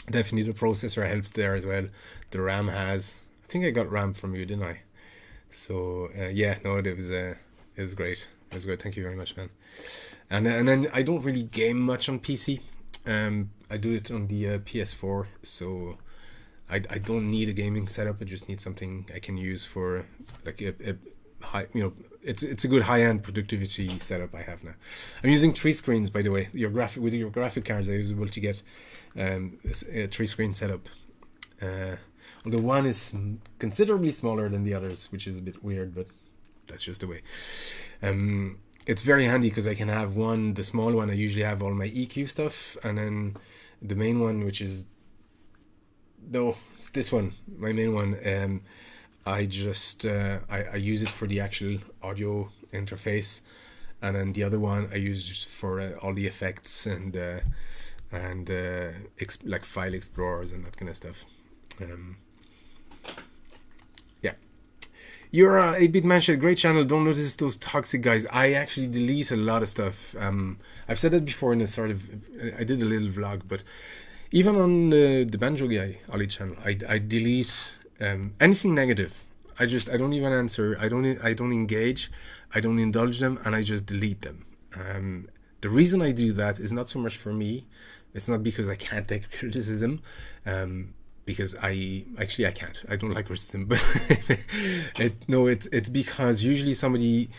Definitely the processor helps there as well. The RAM has. I think I got RAM from you, didn't I? So yeah, no, it was great. It was great. Thank you very much, man. And then I don't really game much on PC. I do it on the PS4, so I don't need a gaming setup. I just need something I can use for like a high, it's a good high-end productivity setup I have now. I'm using 3 screens, by the way. With your graphic cards, I was able to get a 3-screen setup. Although one is considerably smaller than the others, which is a bit weird, but that's just the way. It's very handy because I can have the small one, I usually have all my EQ stuff, and then the main one, which is, no, it's this one, my main one, I just, I use it for the actual audio interface, and then the other one I use just for all the effects and like file explorers and that kind of stuff. Yeah. You're 8-Bit Man Shed, great channel. Don't notice those toxic guys. I actually delete a lot of stuff. I've said it before in a sort of, I did a little vlog, but even on the Banjo Guy Ollie channel, I delete anything negative. I don't even answer. I don't engage. I don't indulge them, and I just delete them. The reason I do that is not so much for me. It's not because I can't take criticism. Because I can't. I don't like criticism, but it's because usually somebody,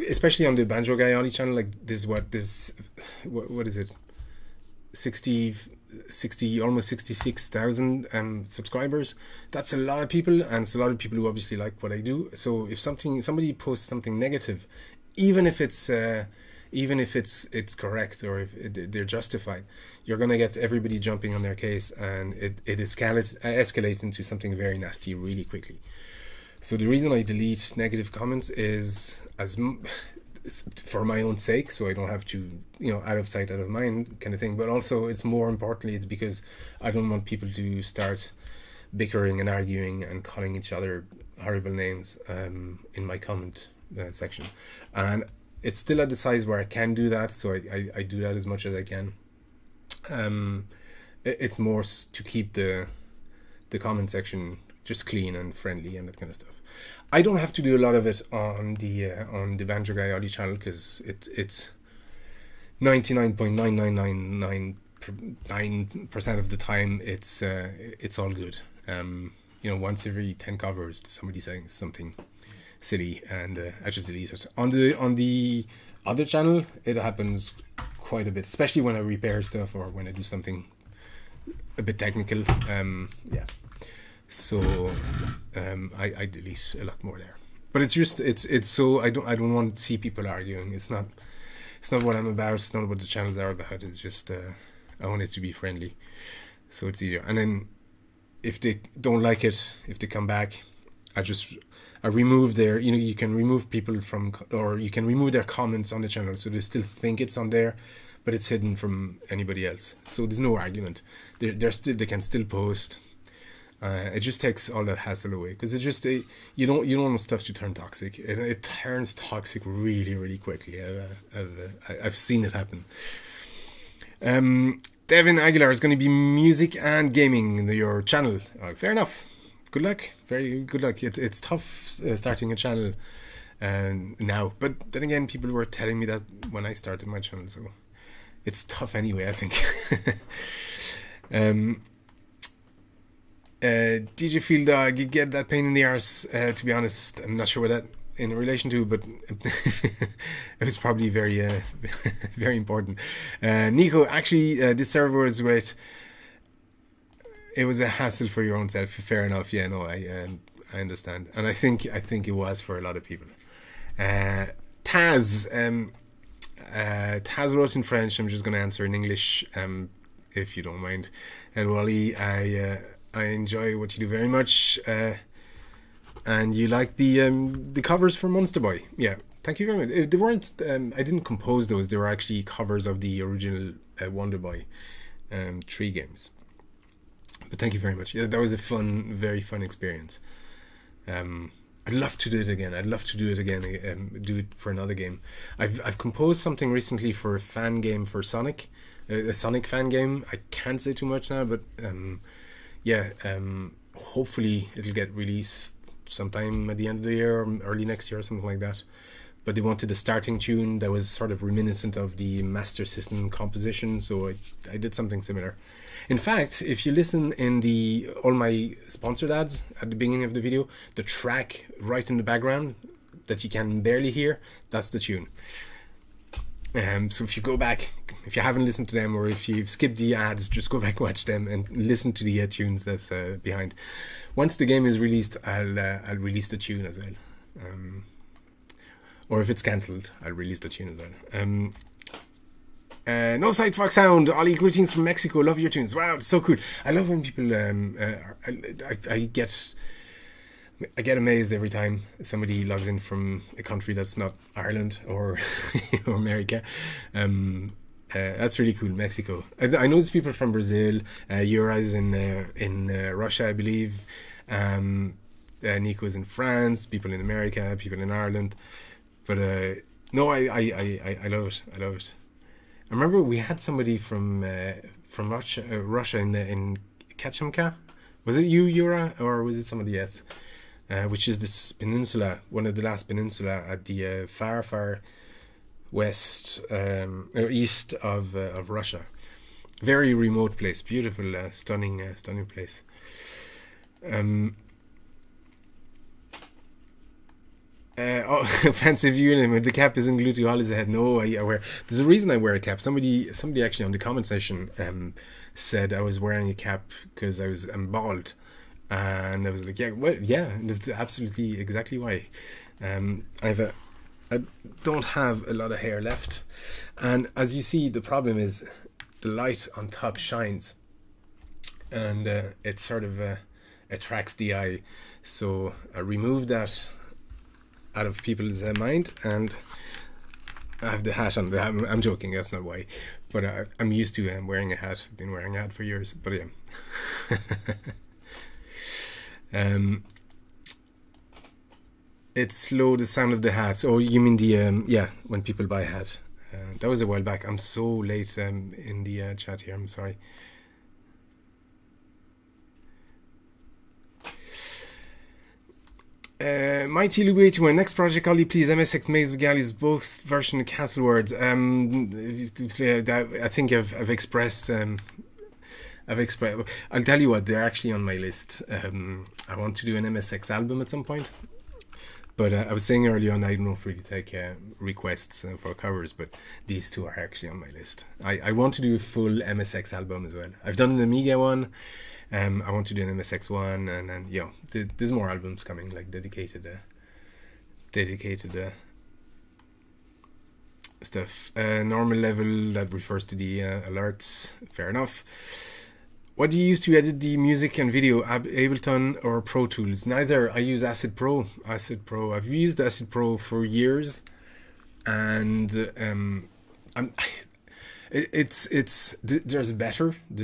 especially on the Banjo Guy Ollie channel, like what is it, 60 almost 66,000 subscribers. That's a lot of people, and it's a lot of people who obviously like what I do. So if somebody posts something negative, even if it's correct or if they're justified, you're gonna get everybody jumping on their case, and it escalates into something very nasty really quickly. So the reason I delete negative comments is for my own sake, so I don't have to, out of sight, out of mind kind of thing. But also, it's more importantly, it's because I don't want people to start bickering and arguing and calling each other horrible names in my comment section. And it's still at the size where I can do that, so I do that as much as I can. It's more to keep the comment section just clean and friendly and that kind of stuff. I don't have to do a lot of it on the Banjo Guy Ollie channel, because it's 99.9999% of the time it's all good. Once every 10 covers, somebody saying something silly, and I just delete it. On the other channel, it happens quite a bit, especially when I repair stuff or when I do something a bit technical. Yeah, so I delete a lot more there. But it's just it's so I don't want to see people arguing. It's not what I'm about. It's not what the channels are about. It's just I want it to be friendly, so it's easier. And then if they don't like it, if they come back, I remove their, you can remove people from, or you can remove their comments on the channel, so they still think it's on there, but it's hidden from anybody else. So there's no argument. They can still post. It just takes all that hassle away, because it just you don't want stuff to turn toxic. It turns toxic really, really quickly. I've seen it happen. Devin Aguilar is going to be music and gaming in your channel. Fair enough. Good luck. Very good luck. It's tough starting a channel now, but then again, people were telling me that when I started my channel, so it's tough anyway, I think. DJ Field Dog, you get that pain in the arse. To be honest, I'm not sure what that in relation to, but it was probably very very important. Nico, actually, this server was great. It was a hassle for your own self. Fair enough. Yeah, no, I understand, and I think it was for a lot of people. Taz wrote in French. I'm just going to answer in English, if you don't mind. And Wally, I enjoy what you do very much, and you like the covers for Monster Boy. Yeah, thank you very much. They weren't. I didn't compose those. They were actually covers of the original Wonder Boy 3 games. But thank you very much. Yeah, that was a very fun experience. I'd love to do it again. Do it for another game. I've composed something recently for a fan game for Sonic, a Sonic fan game. I can't say too much now, but yeah, hopefully it'll get released sometime at the end of the year or early next year or something like that. But they wanted a starting tune that was sort of reminiscent of the Master System composition, so I did something similar. In fact, if you listen in all my sponsored ads at the beginning of the video, the track right in the background that you can barely hear, that's the tune. So if you go back, if you haven't listened to them, or if you've skipped the ads, just go back, watch them, and listen to the tunes that's behind. Once the game is released, I'll release the tune as well. Or if it's cancelled, I'll release the tune as well. No Sight Fox Sound, Ollie, greetings from Mexico, love your tunes. Wow, it's so cool. I love when people I get amazed every time somebody logs in from a country that's not Ireland or or America. That's really cool. Mexico. I know there's people from Brazil. Yura's in Russia, I believe. Nico's in France. People in America. People in Ireland. But no, I love it. I love it. I remember we had somebody from Russia in Kachemka. Was it you, Yura, or was it somebody else? Which is this peninsula, one of the last peninsula at the far west, east of Russia. Very remote place, beautiful, stunning place. Offensive union. The cap isn't glued to Ollie's head. No, I wear. There's a reason I wear a cap. Somebody actually on the comment section said I was wearing a cap because I'm bald, and I was like, yeah, well, yeah, that's absolutely exactly why. I don't have a lot of hair left, and as you see, the problem is the light on top shines, and it sort of attracts the eye. So I removed that out of people's mind, and I have the hat on. I'm joking, that's not why, but I'm used to wearing a hat. I've been wearing a hat for years, but yeah. It's slow, the sound of the hat. Oh, you mean the yeah, when people buy a hat. That was a while back. I'm so late in the chat here, I'm sorry. Mighty Louis to my next project, Ollie, please. MSX Maze of Galley's both version of Castle Words. I think I've expressed. I'll tell you what, they're actually on my list. I want to do an MSX album at some point, But I was saying earlier on, I don't really take requests for covers, but these two are actually on my list. I want to do a full MSX album as well. I've done an Amiga one. I want to do an MSX one, and then there's more albums coming, like dedicated stuff. Normal level, that refers to the alerts. Fair enough. What do you use to edit the music and video? Ableton or Pro Tools? Neither. I use Acid Pro. I've used Acid Pro for years, and there's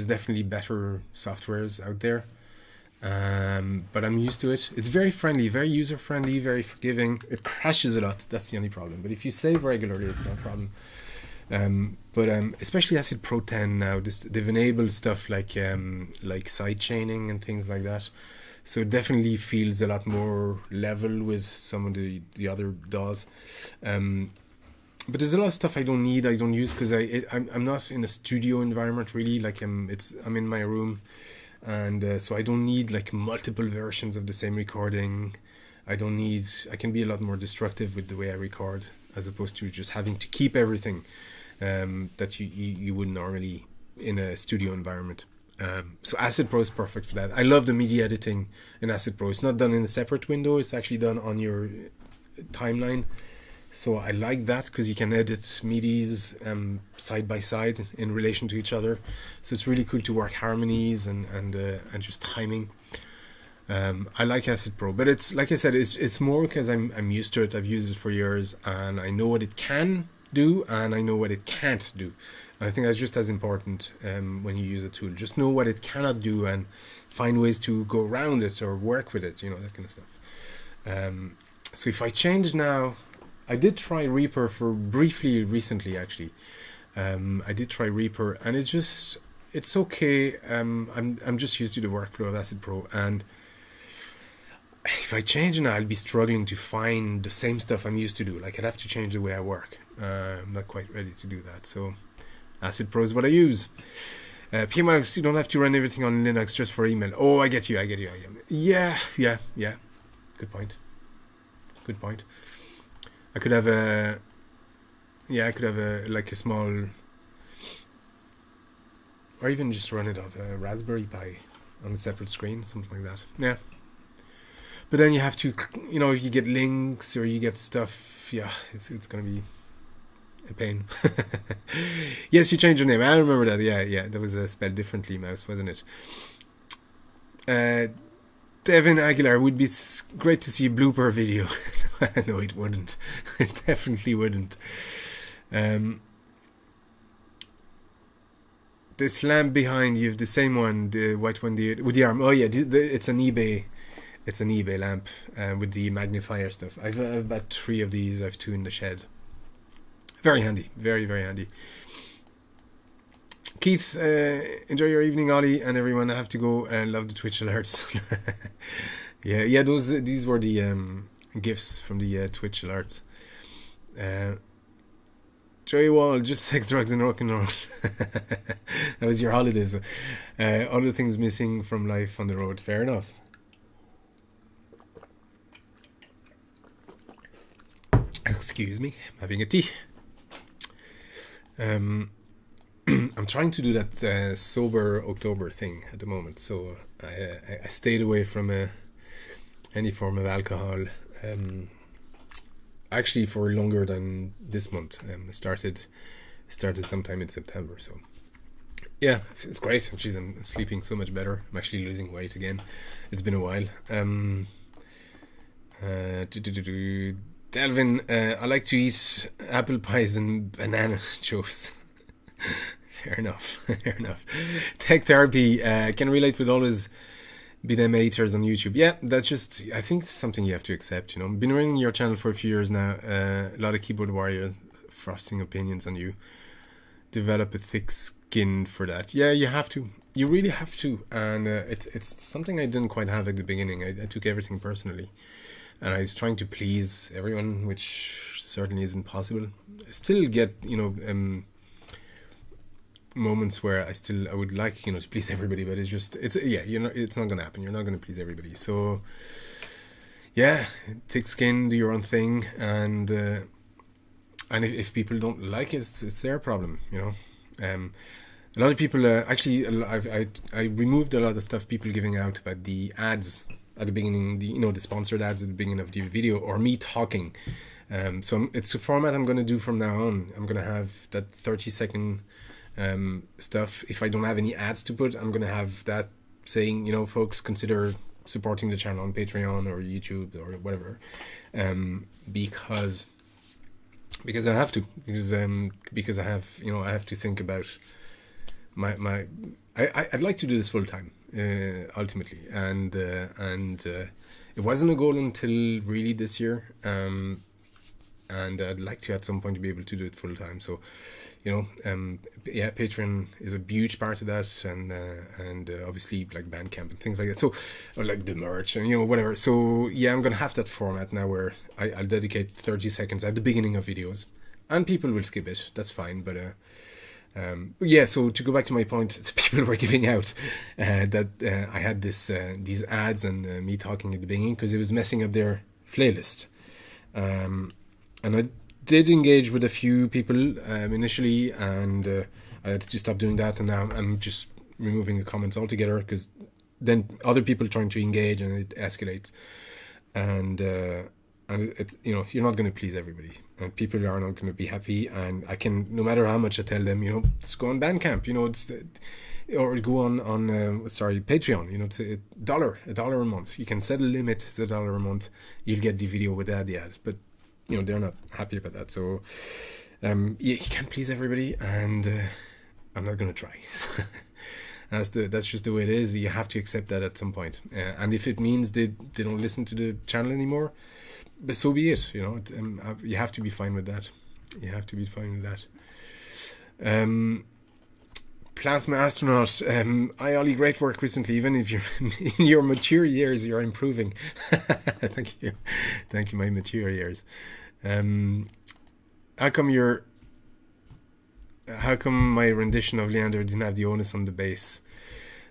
definitely better softwares out there, but I'm used to it. It's very friendly, very user friendly, very forgiving. It crashes a lot, that's the only problem, but if you save regularly, it's no problem. But especially Acid Pro 10 now, they've enabled stuff like side chaining and things like that, so it definitely feels a lot more level with some of the other DAWs. But there's a lot of stuff I don't use, because I'm not in a studio environment really. Like I'm in my room, and so I don't need like multiple versions of the same recording. I can be a lot more destructive with the way I record, as opposed to just having to keep everything that you would normally in a studio environment. So Acid Pro is perfect for that. I love the media editing in Acid Pro. It's not done in a separate window, it's actually done on your timeline. So I like that, because you can edit MIDIs side by side in relation to each other. So it's really cool to work harmonies and just timing. I like Acid Pro, but it's like I said, it's more because I'm used to it. I've used it for years, and I know what it can do, and I know what it can't do. And I think that's just as important when you use a tool. Just know what it cannot do and find ways to go around it or work with it, that kind of stuff. So if I change now, I did try Reaper for briefly recently, actually. I did try Reaper, and it's okay. I'm just used to the workflow of Acid Pro, and if I change now, I'll be struggling to find the same stuff I'm used to do. Like, I'd have to change the way I work. I'm not quite ready to do that. So Acid Pro is what I use. PMX, you don't have to run everything on Linux just for email. Oh, I get you. Yeah. Good point. I could have a small, or even just run it off a Raspberry Pi on a separate screen, something like that. Yeah. But then you have to, if you get links or you get stuff, it's going to be a pain. Yes, you changed your name. I remember that. Yeah. That was spelled differently, Mouse, wasn't it? Devin Aguilar, would be great to see a blooper video. No, it wouldn't. It definitely wouldn't. This lamp behind you, the same one, the white one with the arm. Oh yeah, it's an eBay. It's an eBay lamp with the magnifier stuff. I've about 3 of these. I've 2 in the shed. Very handy. Very, very handy. Keith, enjoy your evening, Ollie, and everyone. I have to go and love the Twitch alerts. Yeah. These were the gifts from the Twitch alerts. Joey Wall, just sex, drugs, and rock and roll. That was your holidays. Other things missing from life on the road. Fair enough. Excuse me, I'm having a tea. I'm trying to do that sober October thing at the moment, so I stayed away from any form of alcohol. Actually, for longer than this month. I started sometime in September. So yeah, it's great. Jeez, I'm sleeping so much better. I'm actually losing weight again. It's been a while. Delvin, I like to eat apple pies and banana juice. Fair enough. Tech therapy, can relate with all his BDM haters on YouTube. Yeah, that's just, I think, something you have to accept. I've been running your channel for a few years now. A lot of keyboard warriors frosting opinions on you. Develop a thick skin for that. Yeah, you have to. You really have to. And it's something I didn't quite have at the beginning. I took everything personally. And I was trying to please everyone, which certainly isn't possible. I still get, moments where I would like, to please everybody, but it's not going to happen. You're not going to please everybody. So, yeah, thick skin, do your own thing, and if people don't like it, it's their problem, you know. A lot of people actually, I removed a lot of stuff people giving out about the ads at the beginning, the sponsored ads at the beginning of the video, or me talking. So it's a format I'm going to do from now on. I'm going to have that 30-second stuff. If I don't have any ads to put, I'm going to have that saying, folks, consider supporting the channel on Patreon or YouTube or whatever, because I have to, because I have I have to think about I'd like to do this full time, ultimately, and it wasn't a goal until really this year, and I'd like to at some point to be able to do it full time. So, Patreon is a huge part of that, and obviously like Bandcamp and things like that. So, or like the merch and whatever. So yeah, I'm gonna have that format now where I'll dedicate 30 seconds at the beginning of videos, and people will skip it. That's fine, but. So to go back to my point, people were giving out that I had these ads and me talking at the beginning because it was messing up their playlist. And I did engage with a few people initially, and I had to stop doing that, and now I'm just removing the comments altogether because then other people trying to engage and it escalates. And it's you're not going to please everybody, and people are not going to be happy, and I can, no matter how much I tell them, just go on Bandcamp, or go on Patreon, it's $1 a month. You can set a limit, it's $1 a month, you'll get the video without the ads, but they're not happy about that. So you can't please everybody, and I'm not going to try. That's just the way it is. You have to accept that at some point, and if it means they don't listen to the channel anymore, but so be it. You have to be fine with that. Plasma astronaut. Hi Ollie, great work recently. Even if you're in your mature years, you're improving. Thank you, my mature years. How come my rendition of Leander didn't have the onus on the bass?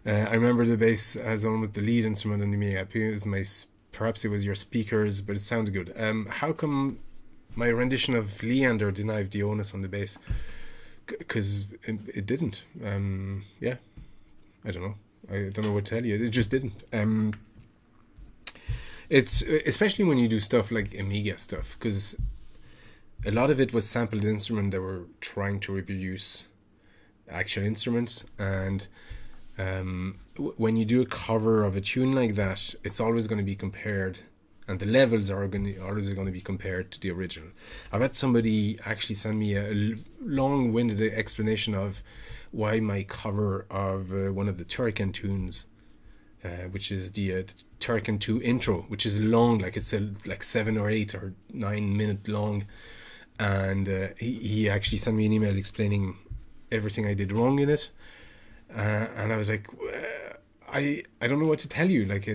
I remember the bass as almost the lead instrument on the MIDI. Perhaps it was your speakers, but it sounded good. How come my rendition of Leander didn't have the onus on the bass? Because it didn't. I don't know. I don't know what to tell you. It just didn't. It's especially when you do stuff like Amiga stuff, because a lot of it was sampled instrument that were trying to reproduce actual instruments, and when you do a cover of a tune like that, it's always going to be compared, and the levels are always going to be compared to the original. I've had somebody actually send me a long-winded explanation of why my cover of one of the Turrican tunes, which is the Turrican 2 intro, which is long, like it's like 7 or 8 or 9 minute long, and he actually sent me an email explaining everything I did wrong in it, and I was like, I don't know what to tell you. Like,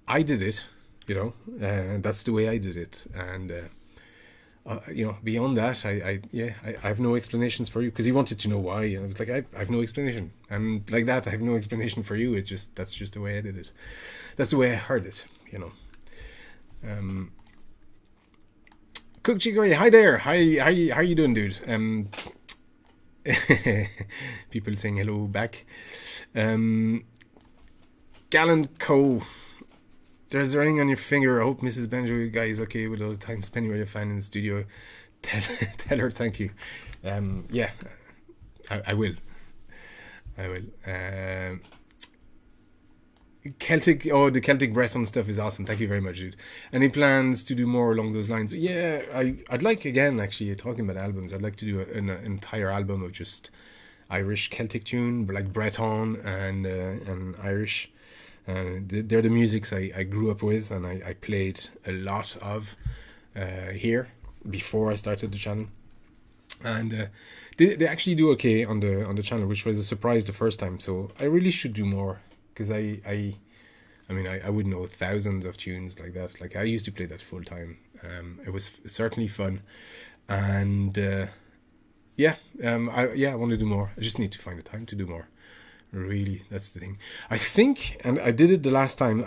I did it, that's the way I did it, and beyond that, I have no explanations for you, because he wanted to know why, and I was like, I have no explanation, and like that, I have no explanation for you. That's just the way I did it. That's the way I heard it, Cook Chicory, hi there. Hi, how you doing, dude? People saying hello back. Gallant Co. There's a ring on your finger. I hope Mrs. Banjo guy is okay with all the time spending with your fan in the studio. Tell her thank you. I will. The Celtic Breton stuff is awesome. Thank you very much, dude. Any plans to do more along those lines? Yeah, I'd like, again, actually, talking about albums, I'd like to do an entire album of just Irish Celtic tune, like Breton and Irish. They're the musics I grew up with, and I played a lot of here before I started the channel. And they actually do okay on the channel, which was a surprise the first time. So I really should do more, because I would know thousands of tunes like that. Like, I used to play that full time. It was certainly fun, and I want to do more. I just need to find the time to do more. Really, that's the thing. I think, and I did it the last time.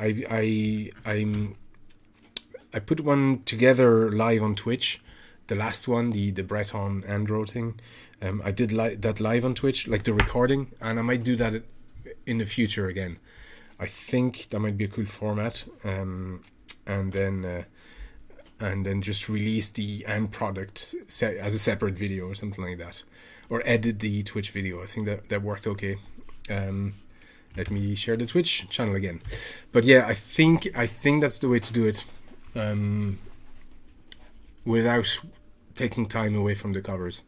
I put one together live on Twitch. The last one, the Breton Andro thing. I did that live on Twitch, like the recording, and I might do that in the future again. I think that might be a cool format, and then just release the end product as a separate video or something like that, or edit the Twitch video. I think that worked okay. Let me share the Twitch channel again. But yeah, I think that's the way to do it, without taking time away from the covers.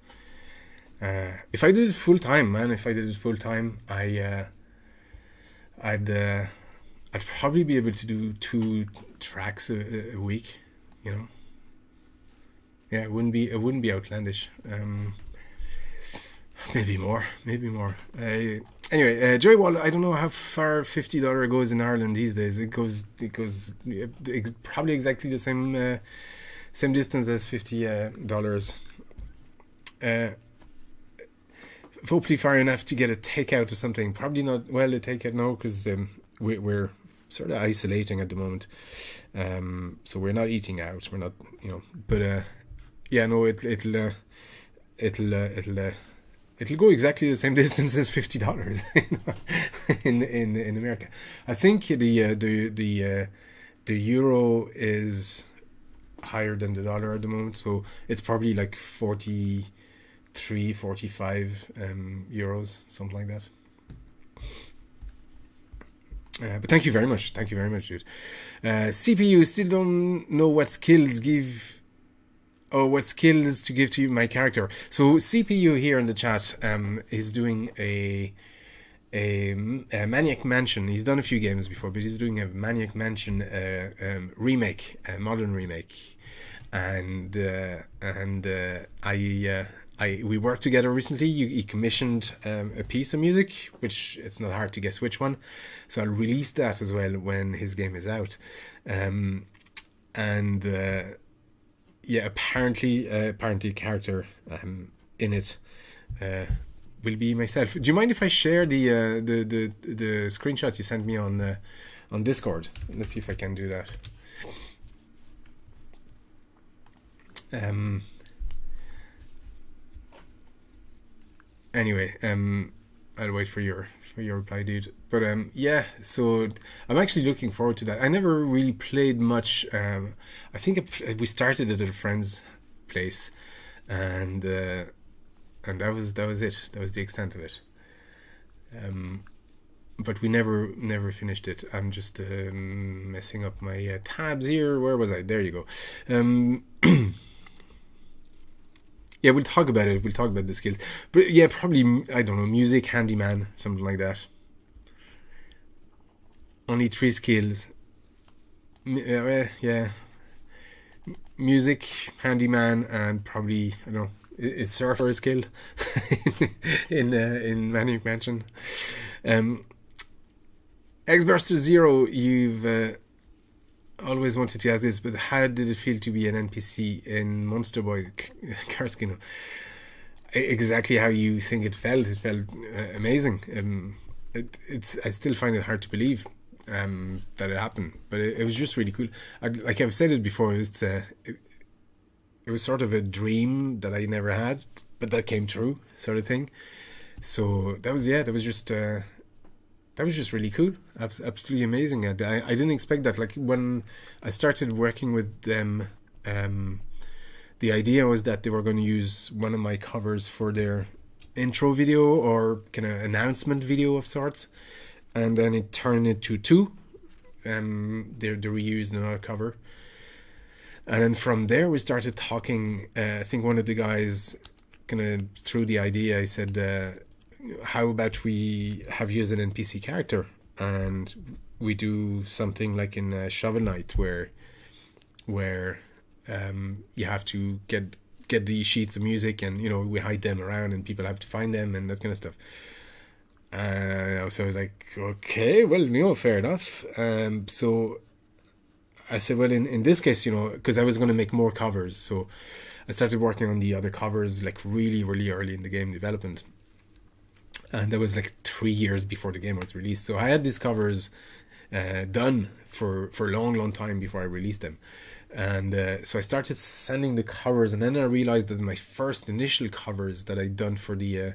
If I did it full time, I'd probably be able to do 2 tracks a week, you know. Yeah, it wouldn't be outlandish. Maybe more. Anyway, Joey Wall, I don't know how far $50 goes in Ireland these days. It goes probably exactly the same distance as $50. Hopefully far enough to get a takeout or something. Probably not. Well, a takeout no, because we're sort of isolating at the moment. So we're not eating out. We're not, you know. But yeah, no, it'll go exactly the same distance as $50 in America. I think the euro is higher than the dollar at the moment, so it's probably like 43, 45 euros, something like that. But thank you very much, dude. CPU still don't know what skills to give to my character. So CPU here in the chat is doing a Maniac Mansion. He's done a few games before, but he's doing a Maniac Mansion remake, a modern remake, and we worked together recently. He commissioned a piece of music, which it's not hard to guess which one. So I'll release that as well when his game is out, yeah, apparently character in it will be myself. Do you mind if I share the screenshot you sent me on Discord? Let's see if I can do that. Anyway, I'll wait for your reply, dude. But yeah, so I'm actually looking forward to that. I never really played much. I think we started it at a friend's place, and that was it. That was the extent of it. But we never finished it. I'm just messing up my tabs here. Where was I? There you go. Yeah, we'll talk about it. We'll talk about the skills. But yeah, probably, I don't know, music, handyman, something like that. Only 3 skills. Yeah. Music, handyman, and probably, I don't know, is surfer a skill in Maniac Mansion? Xburster Zero, you've always wanted to ask this, but how did it feel to be an NPC in Monster Boy Karskino? Exactly how you think it felt. It felt amazing. I still find it hard to believe that it happened, but it was just really cool. Like I've said it before, it was sort of a dream that I never had, but that came true, sort of thing. So that was just really cool. Absolutely amazing. I didn't expect that. Like when I started working with them, the idea was that they were going to use one of my covers for their intro video or kind of announcement video of sorts, and then it turned into 2. They reused another cover, and then from there we started talking. I think one of the guys kind of threw the idea. I said, how about we have you as an NPC character, and we do something like in Shovel Knight where you have to get these sheets of music, and you know, we hide them around and people have to find them and that kind of stuff. So I was like, okay, well, you know, fair enough. So I said, well, in this case, you know, because I was going to make more covers, so I started working on the other covers like really, really early in the game development. And that was like 3 years before the game was released. So I had these covers done for a long time before I released them. And so I started sending the covers, and then I realized that my first initial covers that I'd done for the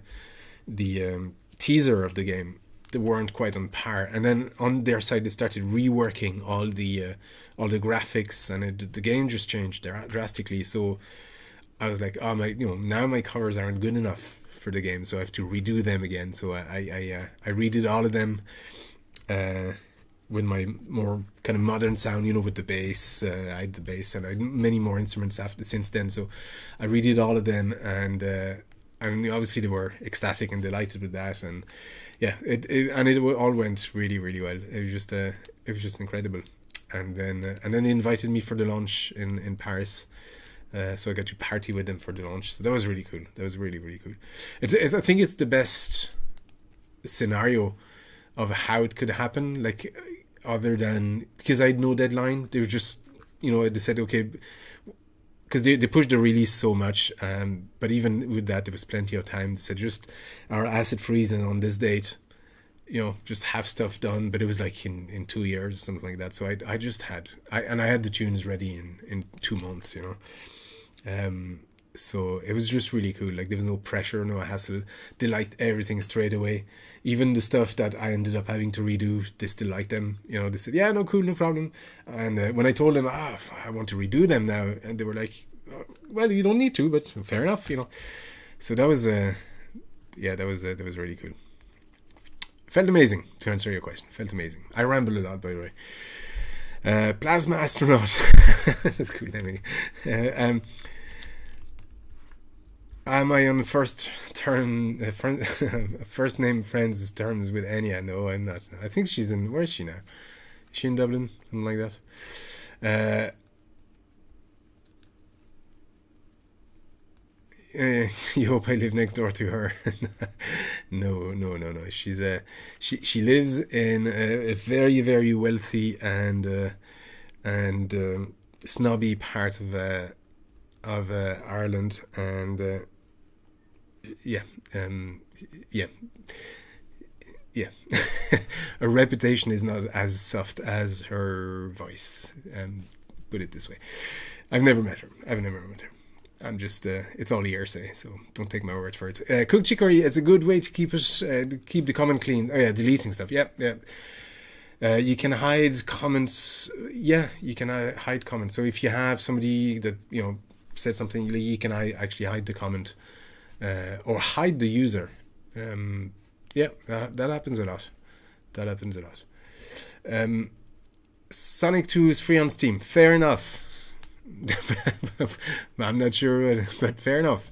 teaser of the game, they weren't quite on par. And then on their side, they started reworking all the graphics, and the game just changed drastically. So I was like, oh my, now my covers aren't good enough for the game, so I have to redo them again. So I redid all of them with my more kind of modern sound, with the bass. I had the bass, and I had many more instruments since then. So I redid all of them, and obviously they were ecstatic and delighted with that. And yeah, it all went really, really well. It was just incredible. And then they invited me for the launch in Paris. So I got to party with them for the launch. So that was really cool. That was really, really cool. I think it's the best scenario of how it could happen. Like, other than, because I had no deadline. They were just, they said, okay, because they pushed the release so much. But even with that, there was plenty of time. They said, just our asset freezing on this date. Just have stuff done. But it was like in 2 years, something like that. So I just had, I had the tunes ready in 2 months, so it was just really cool. Like, there was no pressure, no hassle. They liked everything straight away. Even the stuff that I ended up having to redo, they still liked them. They said, yeah, no, cool, no problem. And when I told them, I want to redo them now, and they were like, well, you don't need to, but fair enough, So that was that was really cool. Felt amazing, to answer your question. Felt amazing. I ramble a lot, by the way. Plasma astronaut. That's cool naming. Am I on first name friends terms with Enya? No, I'm not. I think she's in, where is she now? Is she in Dublin? Something like that. You hope I live next door to her. No. She's she lives in a very, very wealthy and snobby part of Ireland, and her reputation is not as soft as her voice. Put it this way. I've never met her. I'm just, it's all hearsay, so don't take my word for it. Cooked chicory is a good way to keep the comment clean. Oh yeah, deleting stuff. Yeah. You can hide comments. Yeah, you can hide comments. So if you have somebody that, said something, you can actually hide the comment, or hide the user. That happens a lot. Sonic 2 is free on Steam. Fair enough. I'm not sure, but fair enough.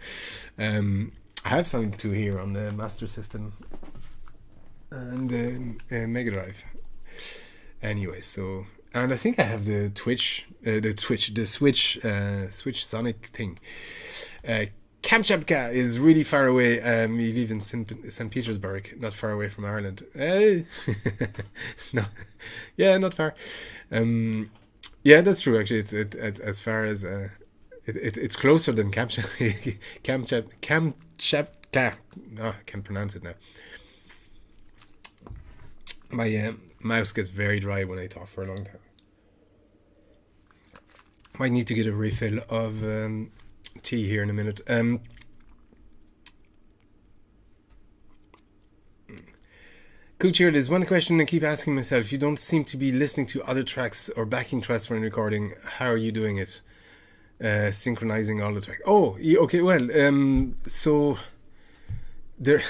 I have Sonic 2 here on the Master System and Mega Drive. Anyway, so, and I think I have the Switch Sonic thing. Kamchatka is really far away. You live in St. Petersburg, not far away from Ireland. No, yeah, not far. Yeah, that's true. Actually, it's as far as it's closer than Kamchatka. I can't pronounce it now. My mouth gets very dry when I talk for a long time. Might need to get a refill of tea here in a minute. Coach here, there's one question I keep asking myself. You don't seem to be listening to other tracks or backing tracks when recording. How are you doing it? Synchronizing all the tracks. Oh, okay, well, so there...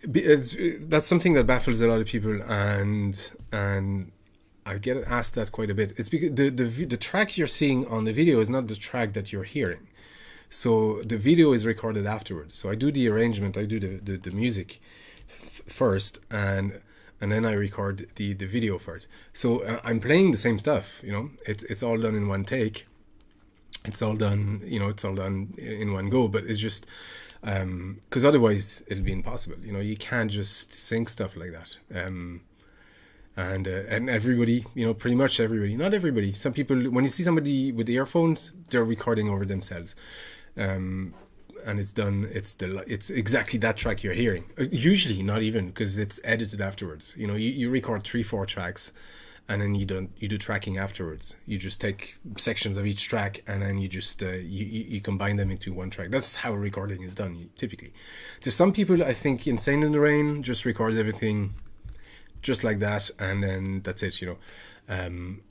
that's something that baffles a lot of people, and I get asked that quite a bit. It's because the track you're seeing on the video is not the track that you're hearing. So the video is recorded afterwards. So I do the arrangement, I do the music first, and then I record the video for it. So I'm playing the same stuff, it's all done in one take. It's all done, it's all done in one go, but it's just because otherwise it'll be impossible. You can't just sync stuff like that. And everybody, pretty much everybody, not everybody. Some people, when you see somebody with earphones, they're recording over themselves. And it's done. It's exactly that track you're hearing. Usually not even, because it's edited afterwards. You record 3-4 tracks, and then you do tracking afterwards. You just take sections of each track, and then you just you combine them into one track. That's how recording is done typically. To some people, I think Insane in the Rain just records everything just like that, and then that's it, you know.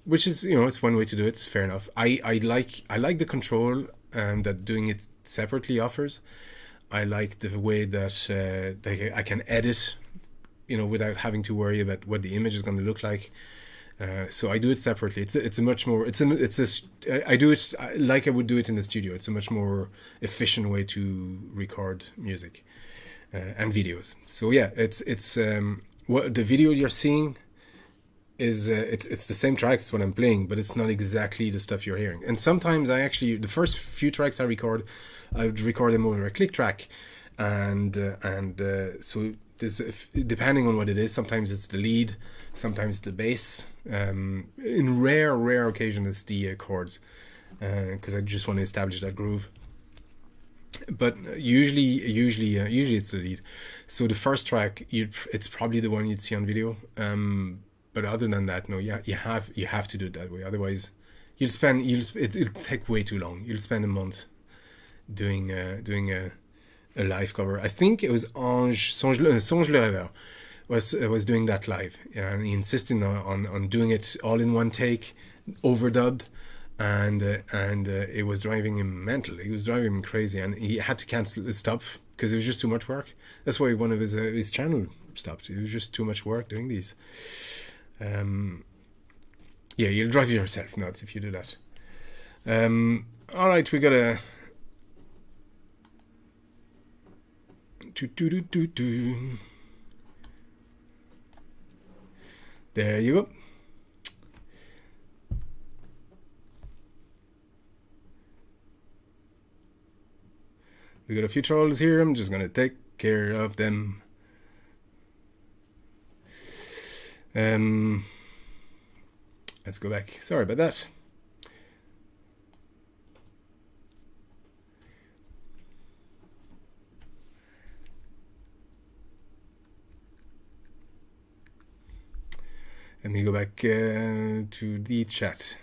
Which is, you know, it's one way to do it. It's fair enough. I like the control that doing it separately offers. I like the way that I can edit, you know, without having to worry about what the image is going to look like. So I do it separately. It's a much more I do it like I would do it in the studio. It's a much more efficient way to record music and videos. So yeah, it's what the video you're seeing is it's the same track as what I'm playing, but it's not exactly the stuff you're hearing. And sometimes the first few tracks I would record them over a click track, and so there's, depending on what it is, sometimes it's the lead, sometimes the bass. In rare occasion it's the chords, because I just want to establish that groove. But usually it's the lead. So the first track, it's probably the one you'd see on video. But other than that, no, yeah, you have to do it that way. Otherwise, it'll take way too long. You'll spend a month doing a live cover. I think it was Songe le Rêveur was doing that live, and he insisted on doing it all in one take, overdubbed, and it was driving him mental. He was driving him crazy, and he had to stop because it was just too much work. That's why one of his channel stopped. It was just too much work doing these. Yeah, you'll drive yourself nuts if you do that. All right, we got a. There you go. We got a few trolls here. I'm just gonna take care of them. Let's go back. Sorry about that. Let me go back to the chat.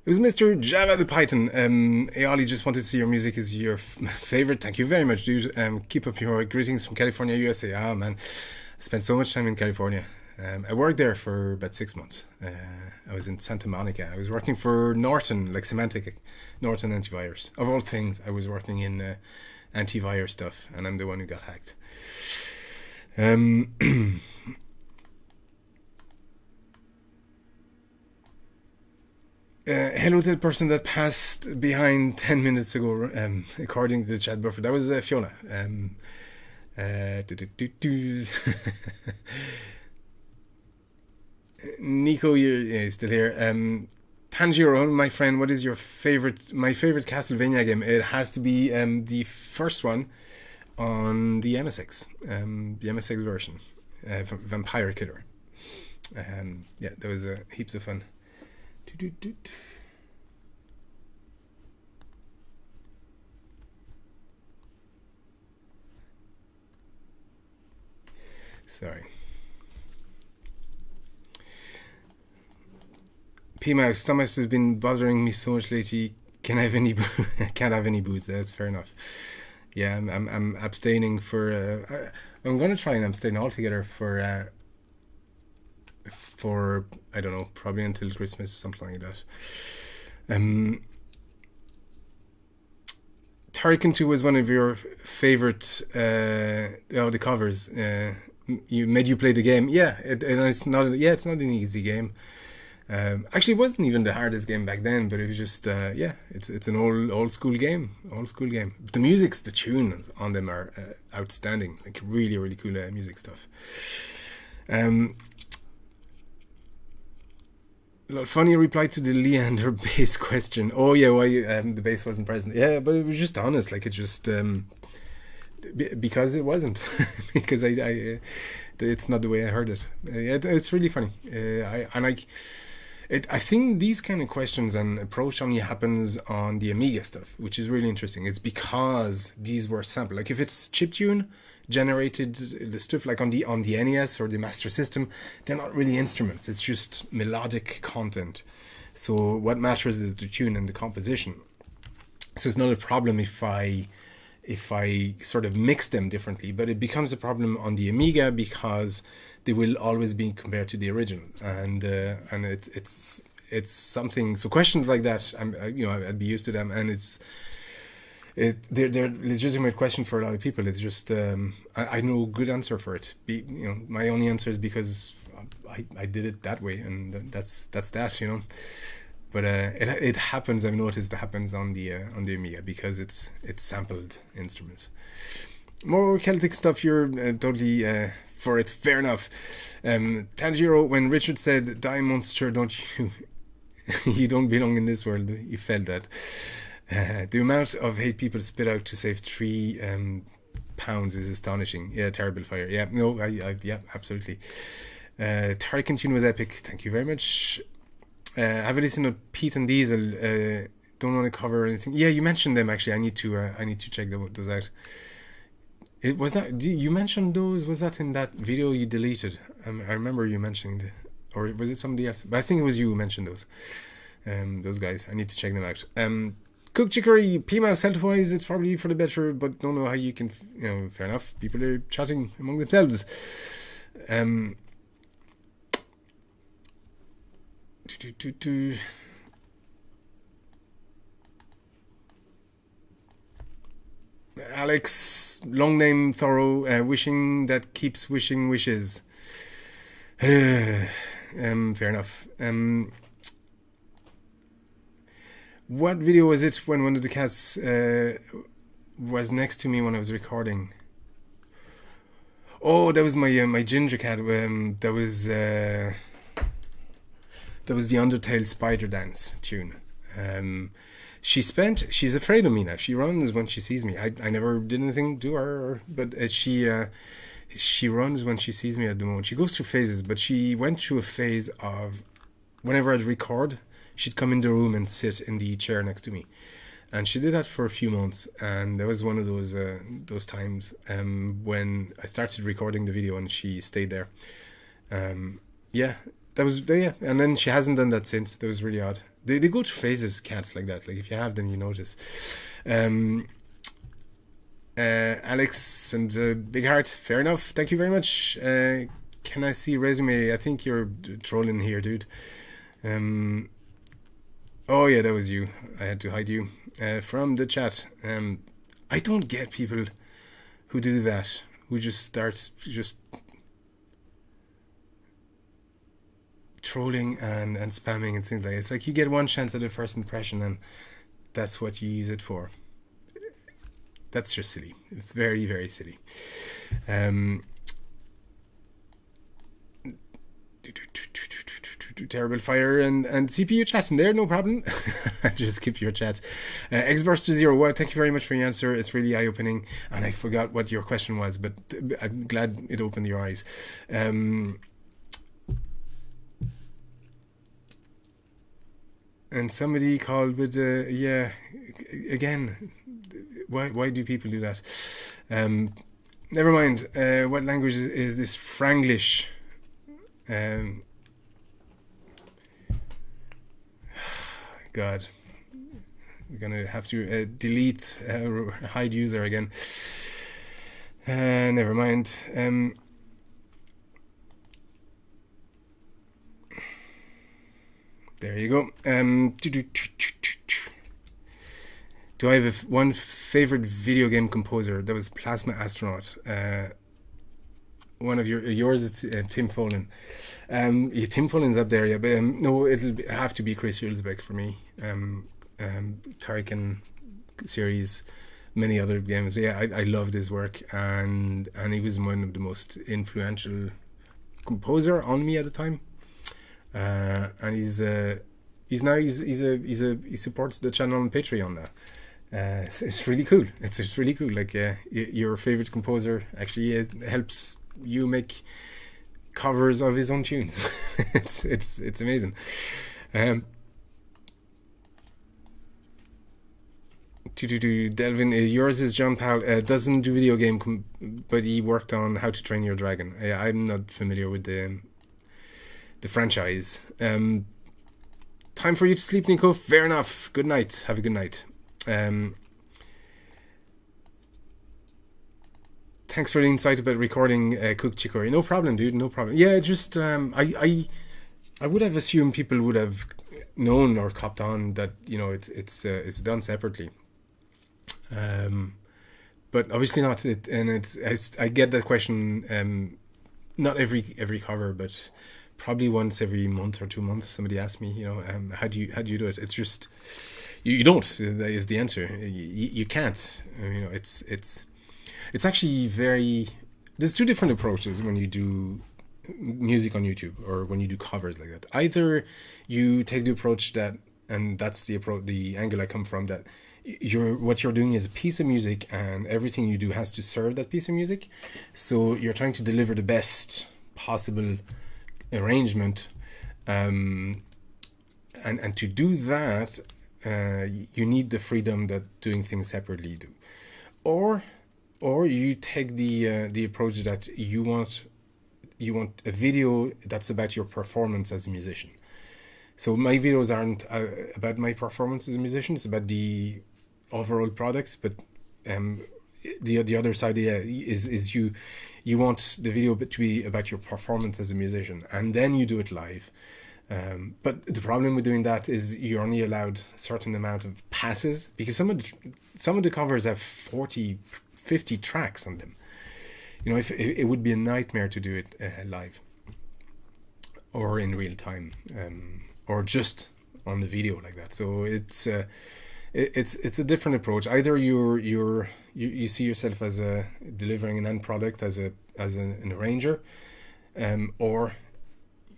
It was Mr. Java the Python. Ayali just wanted to see your music is your favorite. Thank you very much, dude. Keep up your greetings from California, USA. Ah, man. I spent so much time in California. I worked there for about 6 months. I was in Santa Monica. I was working for Norton, like Symantec, Norton Antivirus. Of all things, I was working in antivirus stuff, and I'm the one who got hacked. Hello to the person that passed behind 10 minutes ago, according to the chat buffer. That was Fiona. Nico, you're still here. Tanjiro, my friend, what is your my favorite Castlevania game? It has to be the first one on the MSX, the MSX version, Vampire Killer. Yeah, that was heaps of fun. Sorry. P-Mouse, stomach has been bothering me so much lately. Can I have any? I can't have any booze. That's fair enough. Yeah, I'm abstaining for. I'm gonna try and abstain altogether for I don't know, probably until Christmas or something like that. Turrican 2 was one of your favorite the covers. You made you play the game. Yeah, it's not. Yeah, it's not an easy game. Actually, it wasn't even the hardest game back then, but it was just yeah, it's an old school game. But the music's, the tunes on them are outstanding. Like really cool music stuff. Funny reply to the Leander bass question. Oh yeah, why the bass wasn't present? Yeah, but it was just honest. Like it just because it wasn't because I it's not the way I heard it. It's really funny. I think these kind of questions and approach only happens on the Amiga stuff, which is really interesting. It's because these were sampled. Like if it's chiptune, generated the stuff like on the NES or the Master System, they're not really instruments. It's just melodic content. So what matters is the tune and the composition. So it's not a problem if I sort of mix them differently, but it becomes a problem on the Amiga because they will always be compared to the original, and it's something. So questions like that, I'd be used to them, and they're legitimate question for a lot of people. It's just I know a good answer for it. My only answer is because I did it that way, and that's that. But it happens. I've noticed it happens on the Amiga because it's sampled instruments. More Celtic stuff. You're totally for it. Fair enough. Tanjiro, when Richard said "Die monster, don't you? You don't belong in this world." You felt that. The amount of hate people spit out to save £3 is astonishing. Yeah, terrible fire. Yeah, no, yeah, absolutely. Tariq tune was epic. Thank you very much. Have a listen to Pete and Diesel. Don't want to cover anything. Yeah, you mentioned them actually. I need to check those out. You mentioned those? Was that in that video you deleted? I remember you mentioning or was it somebody else? But I think it was you who mentioned those guys. I need to check them out. Cook Chicory, PMouse health-wise, it's probably for the better, but don't know how you can, fair enough. People are chatting among themselves. Alex, long name, thorough, wishing that keeps wishing wishes. Fair enough. What video was it when one of the cats was next to me when I was recording? Oh, that was my ginger cat. That was the Undertale Spider Dance tune. She's afraid of me now. She runs when she sees me. I never did anything to her, but she runs when she sees me at the moment. She goes through phases, but she went through a phase of whenever I'd record, she'd come in the room and sit in the chair next to me, and she did that for a few months. And that was one of those times when I started recording the video and she stayed there. Yeah, that was yeah. And then she hasn't done that since. That was really odd. They go through phases, cats like that. Like if you have them, you notice. Alex and Big Heart. Fair enough. Thank you very much. Can I see resume? I think you're trolling here, dude. Oh yeah, that was you. I had to hide you from the chat. I don't get people who do that, who just start trolling and spamming and things like that. It's like you get one chance at a first impression and that's what you use it for. That's just silly. It's very, very silly. Terrible fire and CPU chatting there, no problem. I just skipped your chat. Xburster0, well, thank you very much for your answer. It's really eye-opening, and I forgot what your question was, but I'm glad it opened your eyes. And somebody called with yeah, again, why do people do that? Never mind. What language is this? Franglish. God, we're gonna have to delete hide user again. Never mind. There you go. Do I have one favorite video game composer? That was Plasma Astronaut. One of yours is Tim Follin. Yeah, Tim Follin's up there, yeah, but no, it'll have to be Chris Hulsbeck for me. Tariq series, many other games. Yeah, I loved his work, and he was one of the most influential composer on me at the time. And he supports the channel on Patreon now. It's really cool. It's just really cool. Like your favorite composer actually helps you make covers of his own tunes. it's amazing. Delvin, yours is John Powell. Doesn't do video game, but he worked on How to Train Your Dragon. I'm not familiar with the franchise. Time for you to sleep, Nico. Fair enough. Good night. Have a good night. Thanks for the insight about recording Cook Chicory. No problem, dude. No problem. Yeah, just I would have assumed people would have known or copped on that, you know, it's done separately. But obviously not. I get that question. Not every cover, but probably once every month or 2 months, somebody asks me, you know, how do you do it? It's just you don't. That is the answer. You can't. You know, it's actually very. There's two different approaches when you do music on YouTube or when you do covers like that. Either you take the approach that, and that's the angle I come from, that what you're doing is a piece of music and everything you do has to serve that piece of music. So you're trying to deliver the best possible arrangement, and to do that, you need the freedom that doing things separately do. Or you take the approach that you want a video that's about your performance as a musician. So my videos aren't about my performance as a musician, it's about the overall product. But the other side, yeah, is you want the video to be about your performance as a musician, and then you do it live. But the problem with doing that is you're only allowed a certain amount of passes, because some of the covers have 40, 50 tracks on them. You know, if it would be a nightmare to do it live or in real time, or just on the video like that. So it's a different approach. Either you see yourself as delivering an end product as an arranger, or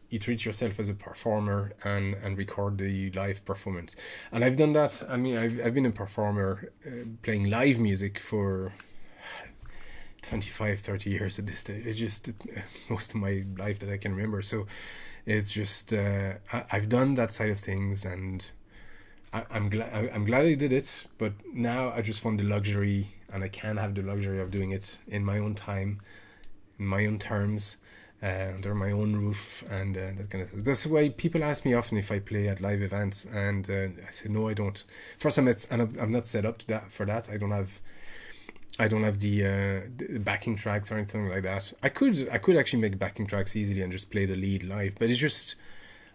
you treat yourself as a performer and record the live performance. And I've done that. I mean, I've been a performer playing live music for 25, 30 years at this stage. It's just most of my life that I can remember. So it's just I've done that side of things, and I'm glad I did it. But now I just want the luxury, and I can have the luxury of doing it in my own time, in my own terms, under my own roof, and that kind of stuff. That's why people ask me often if I play at live events, and I say no, I don't. First, I'm not set up for that. I don't have the backing tracks or anything like that. I could actually make backing tracks easily and just play the lead live, but it's just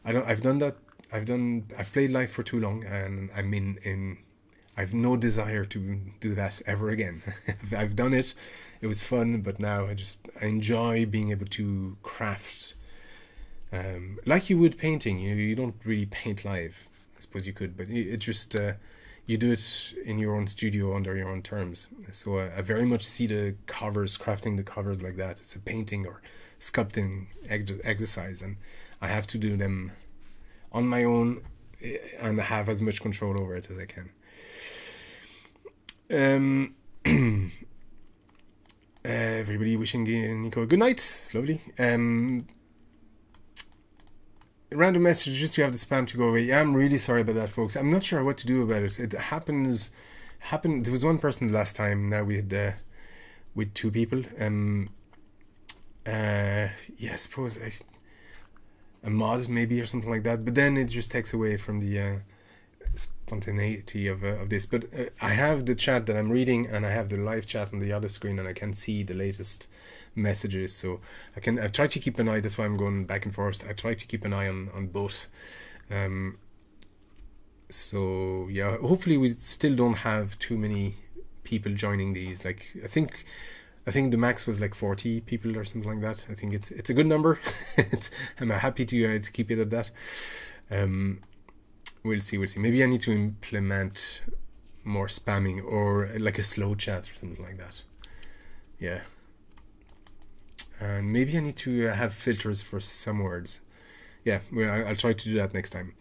I've done that. I've played live for too long, and I've no desire to do that ever again. I've done it. It was fun, but now I enjoy being able to craft, like you would painting. You don't really paint live. I suppose you could, but it just you do it in your own studio under your own terms. So I very much see the covers, crafting the covers like that. It's a painting or sculpting exercise, and I have to do them on my own and have as much control over it as I can. Everybody wishing Nico a good night. It's lovely. Random message just to have the spam to go away. Yeah, I'm really sorry about that, folks. I'm not sure what to do about it. It happened. There was one person the last time. Now we had with two people. Yeah, I suppose a mod maybe or something like that. But then it just takes away from the spontaneity of this. But I have the chat that I'm reading, and I have the live chat on the other screen, and I can see the latest messages. So I try to keep an eye. That's why I'm going back and forth. I try to keep an eye on both. So yeah, hopefully we still don't have too many people joining these. Like I think the max was like 40 people or something like that. I think it's a good number. I'm happy to keep it at that. We'll see. Maybe I need to implement more spamming or like a slow chat or something like that. Yeah. And maybe I need to have filters for some words. Yeah, well, I'll try to do that next time.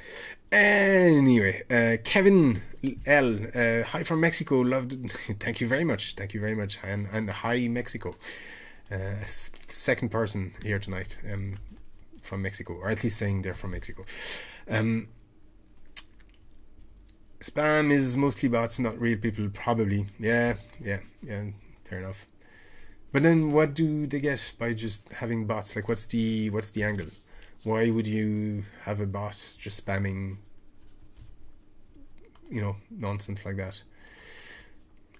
Anyway, Kevin L. Hi from Mexico. Loved. Thank you very much. And hi Mexico. Second person here tonight from Mexico, or at least saying they're from Mexico. Spam is mostly bots, not real people, probably. Yeah, fair enough. But then what do they get by just having bots? Like what's the angle? Why would you have a bot just spamming, nonsense like that?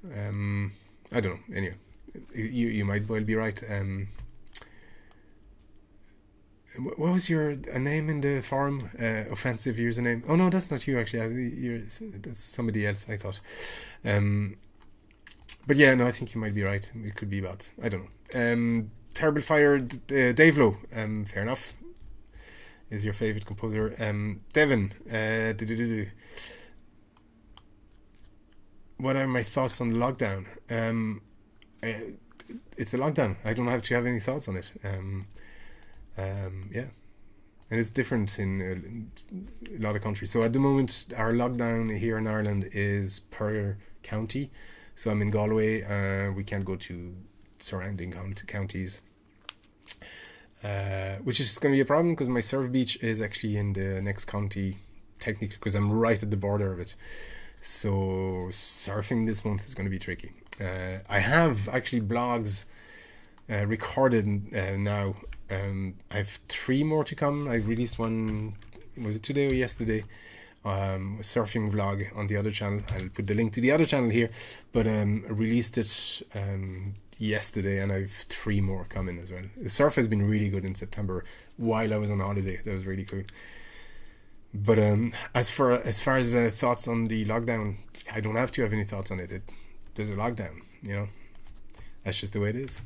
I don't know. Anyway, you might well be right. What was your name in the forum? Offensive username. Oh no, that's not you actually. That's somebody else, I thought. But yeah, no, I think you might be right. It could be bots. I don't know. Terrible Fire, Dave Lowe. Fair enough. Is your favorite composer? Devin. What are my thoughts on lockdown? It's a lockdown. I don't have to have any thoughts on it. Yeah, and it's different in a lot of countries. So at the moment, our lockdown here in Ireland is per county. So I'm in Galway. We can't go to surrounding counties, which is going to be a problem because my surf beach is actually in the next county, technically, because I'm right at the border of it. So surfing this month is going to be tricky. I have actually blogs recorded now. I have 3 more to come. I released one, was it today or yesterday? A surfing vlog on the other channel. I'll put the link to the other channel here, but I released it yesterday, and I've 3 more coming as well. The surf has been really good in September while I was on holiday. That was really cool. But as far as thoughts on the lockdown, I don't have to have any thoughts on it. There's a lockdown, that's just the way it is.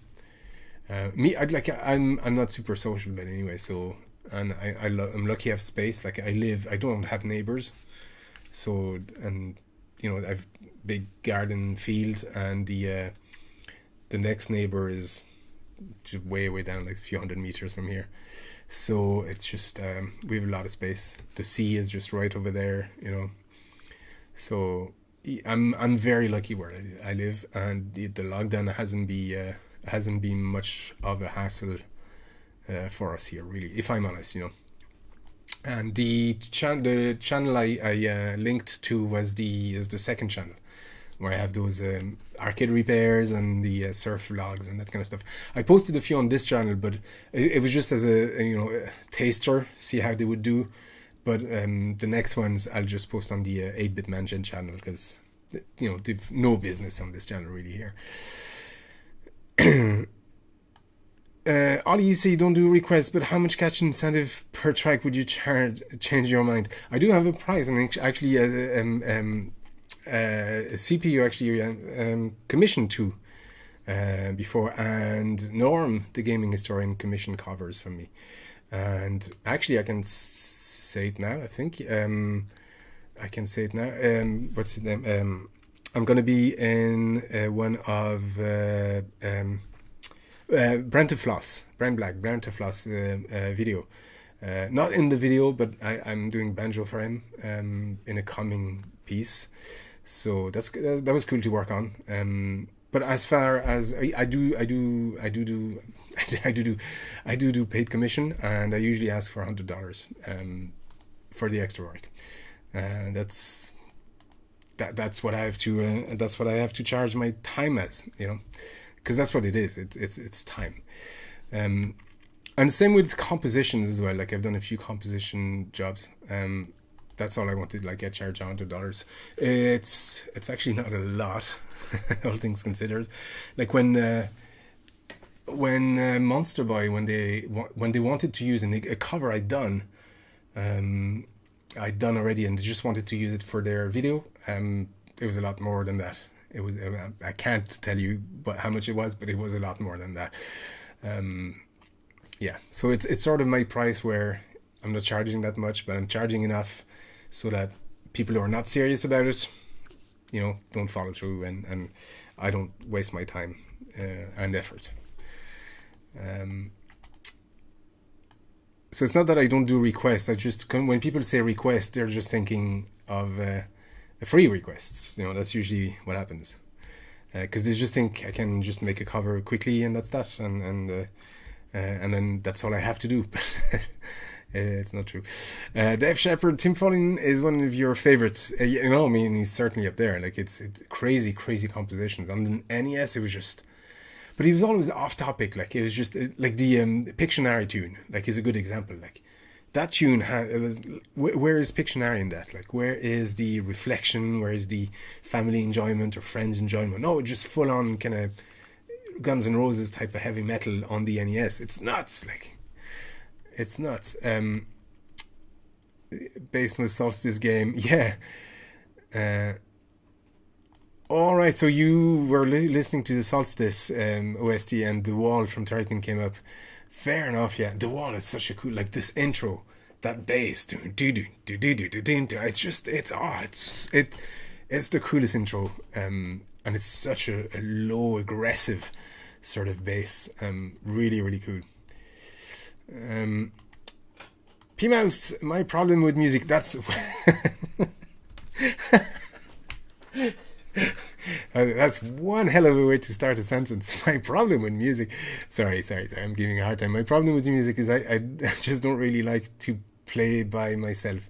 I'm not super social, but anyway. So, and I'm lucky I have space. Like I don't have neighbors, so and I have big garden field, and the next neighbor is just way down, like a few hundred meters from here. So it's just we have a lot of space. The sea is just right over there, So I'm very lucky where I live, and the lockdown hasn't been much of a hassle for us here, really, if I'm honest, And the channel I linked to is the second channel, where I have those arcade repairs and the surf vlogs and that kind of stuff. I posted a few on this channel, but it was just as a taster, see how they would do. But the next ones I'll just post on the 8-Bit Mansion channel, because they've no business on this channel really here. Ollie, you say you don't do requests, but how much catch incentive per track would you change your mind? I do have a price, and actually a CPU actually commissioned 2 before, and Norm, the gaming historian, commissioned covers from me. And actually I can say it now, I think. I can say it now. What's his name? I'm going to be in one of Brent Floss video. Not in the video, but I'm doing banjo for him in a coming piece. So that was cool to work on. But as far as I do paid commission, and I usually ask for $100 for the extra work. That's what I have to charge my time as, because that's what it is. It's time. And same with compositions as well. Like I've done a few composition jobs. That's all I wanted. Like I charge $100. It's actually not a lot, all things considered. Like when Monster Boy, when they wanted to use a cover I'd done already, and they just wanted to use it for their video. It was a lot more than that. It was I can't tell you how much it was, but it was a lot more than that. Yeah, so it's sort of my price where I'm not charging that much, but I'm charging enough so that people who are not serious about it, don't follow through, and I don't waste my time and effort. So it's not that I don't do requests. When people say request, they're just thinking of a free requests. That's usually what happens, because they just think I can just make a cover quickly and that's that, and then that's all I have to do. It's not true. Dave Shepherd, Tim Follin is one of your favorites. You know, I mean, he's certainly up there. Like it's crazy, crazy compositions. On the NES, it was just. But he was always off topic. Like it was just like the Pictionary tune. Like is a good example. Like that tune where is Pictionary in that? Like where is the reflection? Where is the family enjoyment or friends enjoyment? No, just full on kind of Guns N' Roses type of heavy metal on the NES. It's nuts. Like it's nuts. Based on the Solstice game, yeah. All right, so you were listening to the Solstice OST, and The Wall from Turrican came up. Fair enough, yeah. The Wall is such a cool, like this intro, that bass, it's just, it's the coolest intro, and it's such a low, aggressive sort of bass, really, really cool. P-Mouse, my problem with music, that's... That's one hell of a way to start a sentence. My problem with music... Sorry, I'm giving a hard time. My problem with music is I just don't really like to play by myself.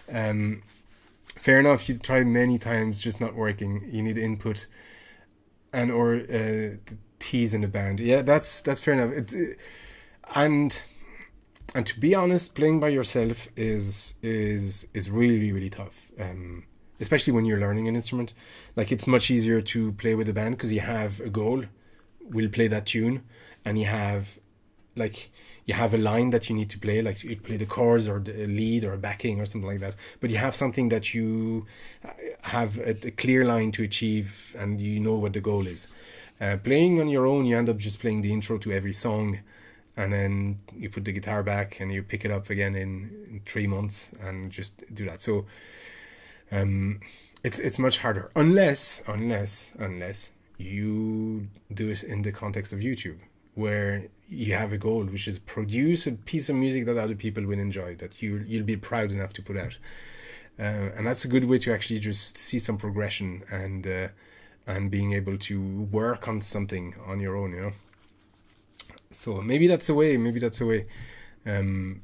Fair enough, you try many times, just not working. You need input or the T's in the band. Yeah, that's fair enough. And to be honest, playing by yourself is really, really tough. Especially when you're learning an instrument. Like it's much easier to play with a band because you have a goal. We'll play that tune, and you have a line that you need to play, like you play the chords or the lead or a backing or something like that. But you have something that you have a clear line to achieve, and you know what the goal is. Playing on your own, you end up just playing the intro to every song, and then you put the guitar back and you pick it up again in 3 months and just do that. So it's much harder unless you do it in the context of YouTube, where you have a goal, which is produce a piece of music that other people will enjoy, that you'll be proud enough to put out, and that's a good way to actually just see some progression and being able to work on something on your own, you know. So maybe that's a way. And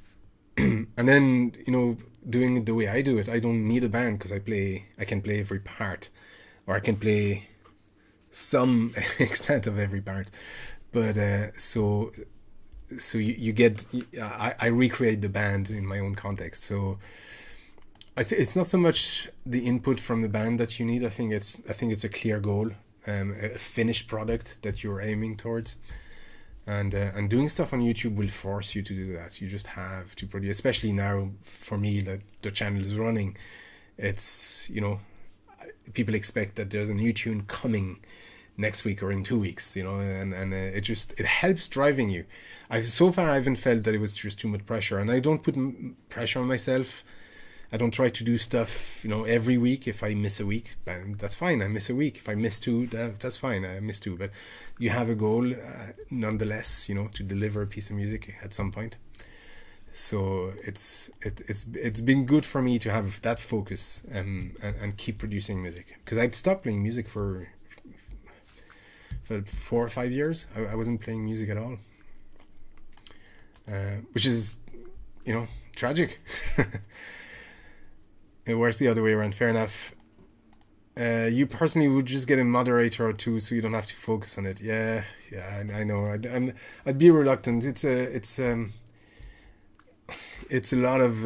then, you know, doing it the way I do it, I don't need a band because I can play every part, or I can play some extent of every part. But so you get, I recreate the band in my own context. So it's not so much the input from the band that you need. I think it's a clear goal, a finished product that you're aiming towards. And doing stuff on YouTube will force you to do that. You just have to produce, especially now for me that the channel is running. It's, you know, people expect that there's a new tune coming next week or in 2 weeks, you know, and it helps driving you. So far I haven't felt that it was just too much pressure, and I don't put pressure on myself. I don't try to do stuff, you know, every week. If I miss a week, that's fine. I miss a week. If I miss two, that's fine. I miss two. But you have a goal, nonetheless, you know, to deliver a piece of music at some point. So it's been good for me to have that focus and keep producing music, because I'd stopped playing music for 4 or 5 years. I wasn't playing music at all, which is, you know, tragic. It works the other way around. Fair enough. You personally would just get a moderator or two, so you don't have to focus on it. Yeah, I know. I'd be reluctant. It's a lot of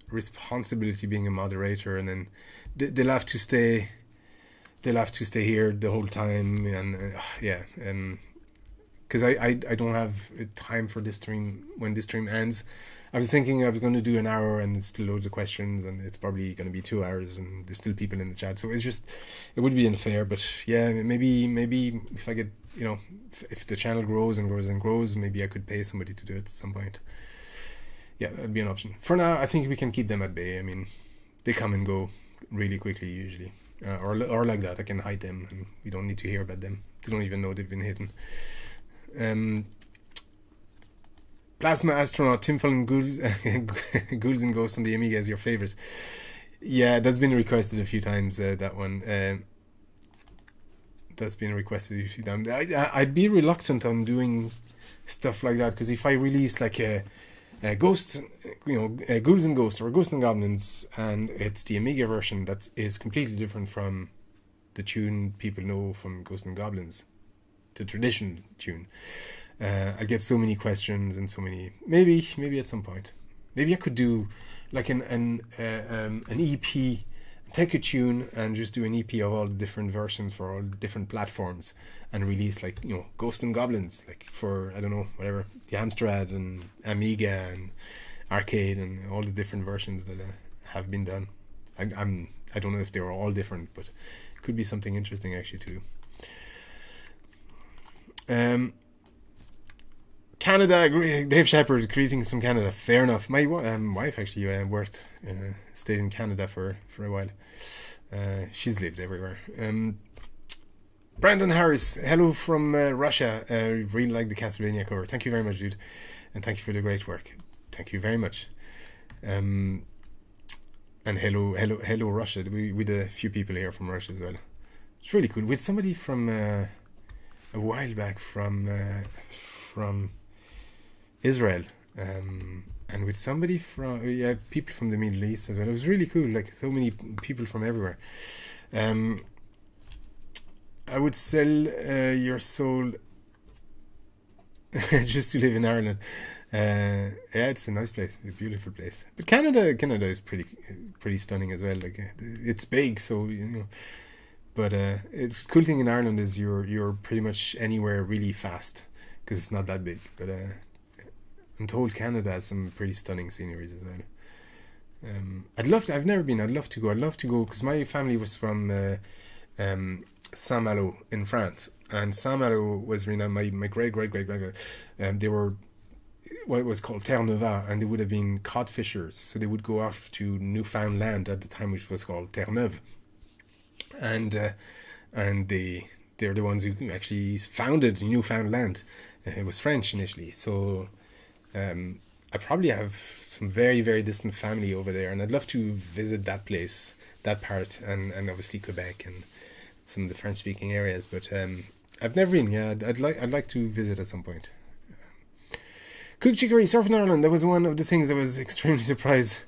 responsibility being a moderator, and then they'll have to stay here the whole time, and because I don't have time for this stream when this stream ends. I was thinking I was going to do an hour, and there's still loads of questions, and it's probably going to be 2 hours, and there's still people in the chat. So it would be unfair. But yeah, maybe if I get, you know, if the channel grows and grows and grows, maybe I could pay somebody to do it at some point. Yeah, that'd be an option. For now, I think we can keep them at bay. I mean, they come and go really quickly usually, or like that. I can hide them, and we don't need to hear about them. They don't even know they've been hidden. Plasma Astronaut, Timfel and Ghouls and Ghosts on the Amiga is your favorite. Yeah, that's been requested a few times, that one. That's been requested a few times. I'd be reluctant on doing stuff like that, because if I release like a Ghosts, Ghouls and Ghosts, or Ghosts and Goblins, and it's the Amiga version that is completely different from the tune people know from Ghosts and Goblins, the traditional tune. I get so many questions and so many. Maybe at some point, maybe I could do like an EP, take a tune and just do an EP of all the different versions for all the different platforms, and release like Ghosts and Goblins, like for I don't know whatever, the Amstrad and Amiga and arcade and all the different versions that have been done. I don't know if they were all different, but it could be something interesting actually to do. Canada, Dave Shepard, greetings from Canada. Fair enough. My wife actually stayed in Canada for a while. She's lived everywhere. Brandon Harris, hello from Russia. Really like the Castlevania cover. Thank you very much, dude, and thank you for the great work. Thank you very much. And hello, Russia. With a few people here from Russia as well. It's really cool. With somebody from a while back from Israel, and with somebody from people from the Middle East as well. It was really cool. Like so many people from everywhere. I would sell your soul just to live in Ireland. Yeah, it's a nice place, a beautiful place. But Canada is pretty stunning as well. Like it's big, so But it's cool thing in Ireland is you're pretty much anywhere really fast because it's not that big. But I'm told Canada has some pretty stunning sceneries as well. I've never been. I'd love to go because my family was from Saint-Malo in France, and Saint-Malo was renowned. My great they were what was called Terre Neuve, and they would have been cod fishers. So they would go off to Newfoundland at the time, which was called Terre Neuve, and they're the ones who actually founded Newfoundland. It was French initially, so I probably have some very, very distant family over there, and I'd love to visit that place, that part, and obviously Quebec and some of the French-speaking areas. But I've never been. Yeah, I'd like to visit at some point. Cook Chicory, Surfing Ireland. That was one of the things I was extremely surprised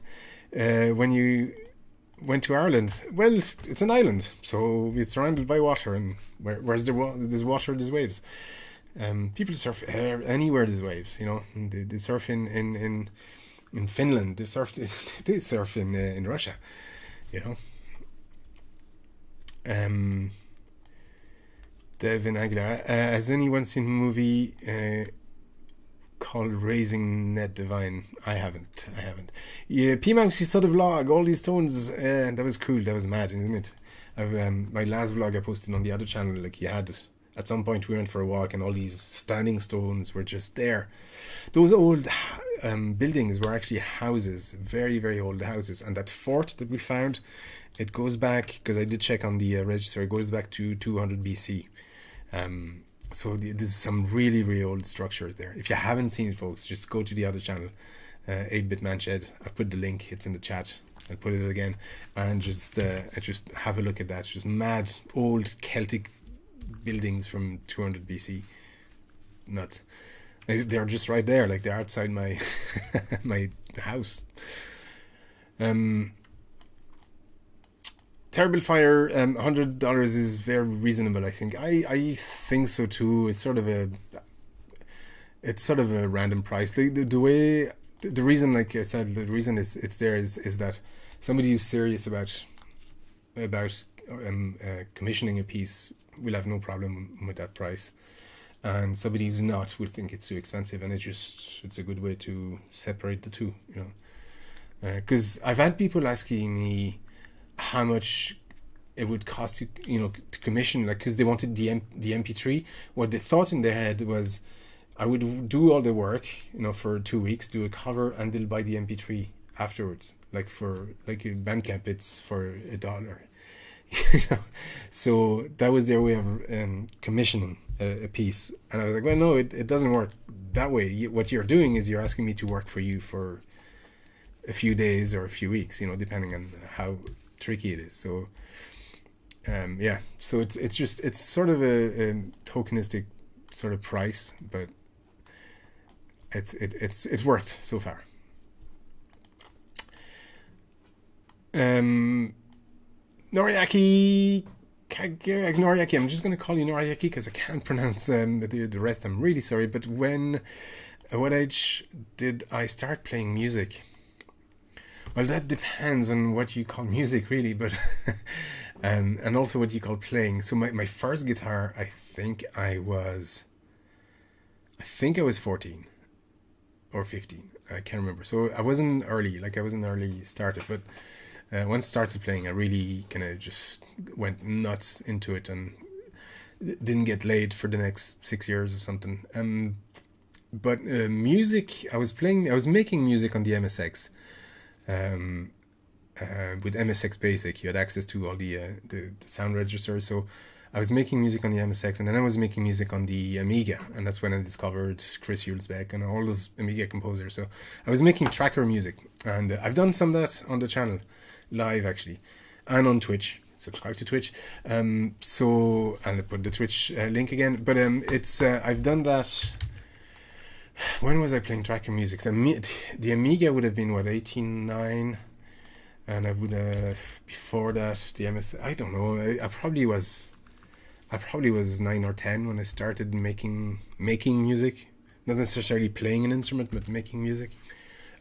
when you went to Ireland. Well, it's an island, so it's surrounded by water, and where's there's water, there's waves. People surf anywhere there's waves, They surf in Finland. They surf in Russia, Devin Aguilar. Has anyone seen a movie called Raising Ned Divine? I haven't. Yeah, P-Mouse, you saw the vlog, all these stones. That was cool. That was mad, isn't it? My last vlog I posted on the other channel, like you had it. At some point we went for a walk and all these standing stones were just there. Those old buildings were actually houses, very, very old houses. And that fort that we found, it goes back, because I did check on the register, it goes back to 200 BC. So there's some really, really old structures there. If you haven't seen it, folks, just go to the other channel, 8-Bit Man Shed. I put the link, it's in the chat. I'll put it again. And just have a look at that. It's just mad, old Celtic buildings from 200 BC. Nuts. They're just right there, like they're outside my my house. Terrible Fire, $100 is very reasonable. I think. I think so too. It's sort of a random price. The reason, like I said, the reason it's there is that somebody who's serious about commissioning a piece will have no problem with that price, and somebody who's not will think it's too expensive, and it's a good way to separate the two, because I've had people asking me how much it would cost to commission, like, because they wanted the MP3. What they thought in their head was I would do all the work, for 2 weeks, do a cover, and they'll buy the MP3 afterwards. Like for in Bandcamp, it's for $1. So that was their way of commissioning a piece, and I was like, well, no, it doesn't work that way. What you're doing is you're asking me to work for you for a few days or a few weeks, depending on how tricky it is. So so it's sort of a tokenistic sort of price, but it's worked so far. Noriaki. Noriaki. I'm just going to call you Noriaki because I can't pronounce the rest. I'm really sorry. But what age did I start playing music? Well, that depends on what you call music, really, but and also what you call playing. So my first guitar, I think I was 14 or 15. I can't remember. So I wasn't early, like I wasn't early started, but once I started playing, I really kind of just went nuts into it and didn't get laid for the next 6 years or something. But music, I was making music on the MSX. With MSX Basic, you had access to all the sound registers. So I was making music on the MSX, and then I was making music on the Amiga, and that's when I discovered Chris Hulsbeck and all those Amiga composers. So I was making tracker music, and I've done some of that on the channel, live actually, and on Twitch. Subscribe to Twitch. So I'll put the Twitch link again. But I've done that. When was I playing tracker music? The Amiga would have been, what, 89? And I would have, before that, the MS, I don't know, I probably was 9 or 10 when I started making music. Not necessarily playing an instrument, but making music.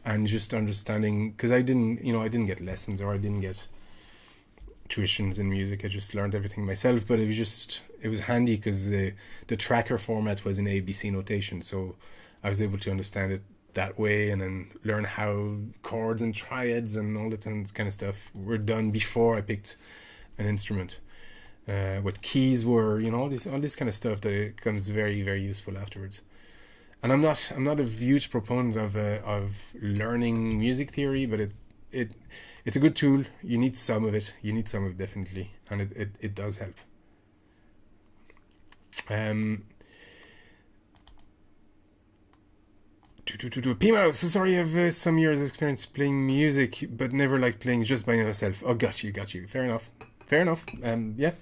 And just understanding, because I didn't get lessons, or I didn't get tuitions in music. I just learned everything myself, but it was handy because the tracker format was in ABC notation, so I was able to understand it that way, and then learn how chords and triads and all that kind of stuff were done before I picked an instrument. What keys were, all this kind of stuff that becomes very, very useful afterwards. And I'm not a huge proponent of learning music theory, but it's a good tool. You need some of it. Definitely, and it does help. Pima, so sorry, I have some years of experience playing music, but never liked playing just by myself. Oh, got you. Fair enough. Yeah.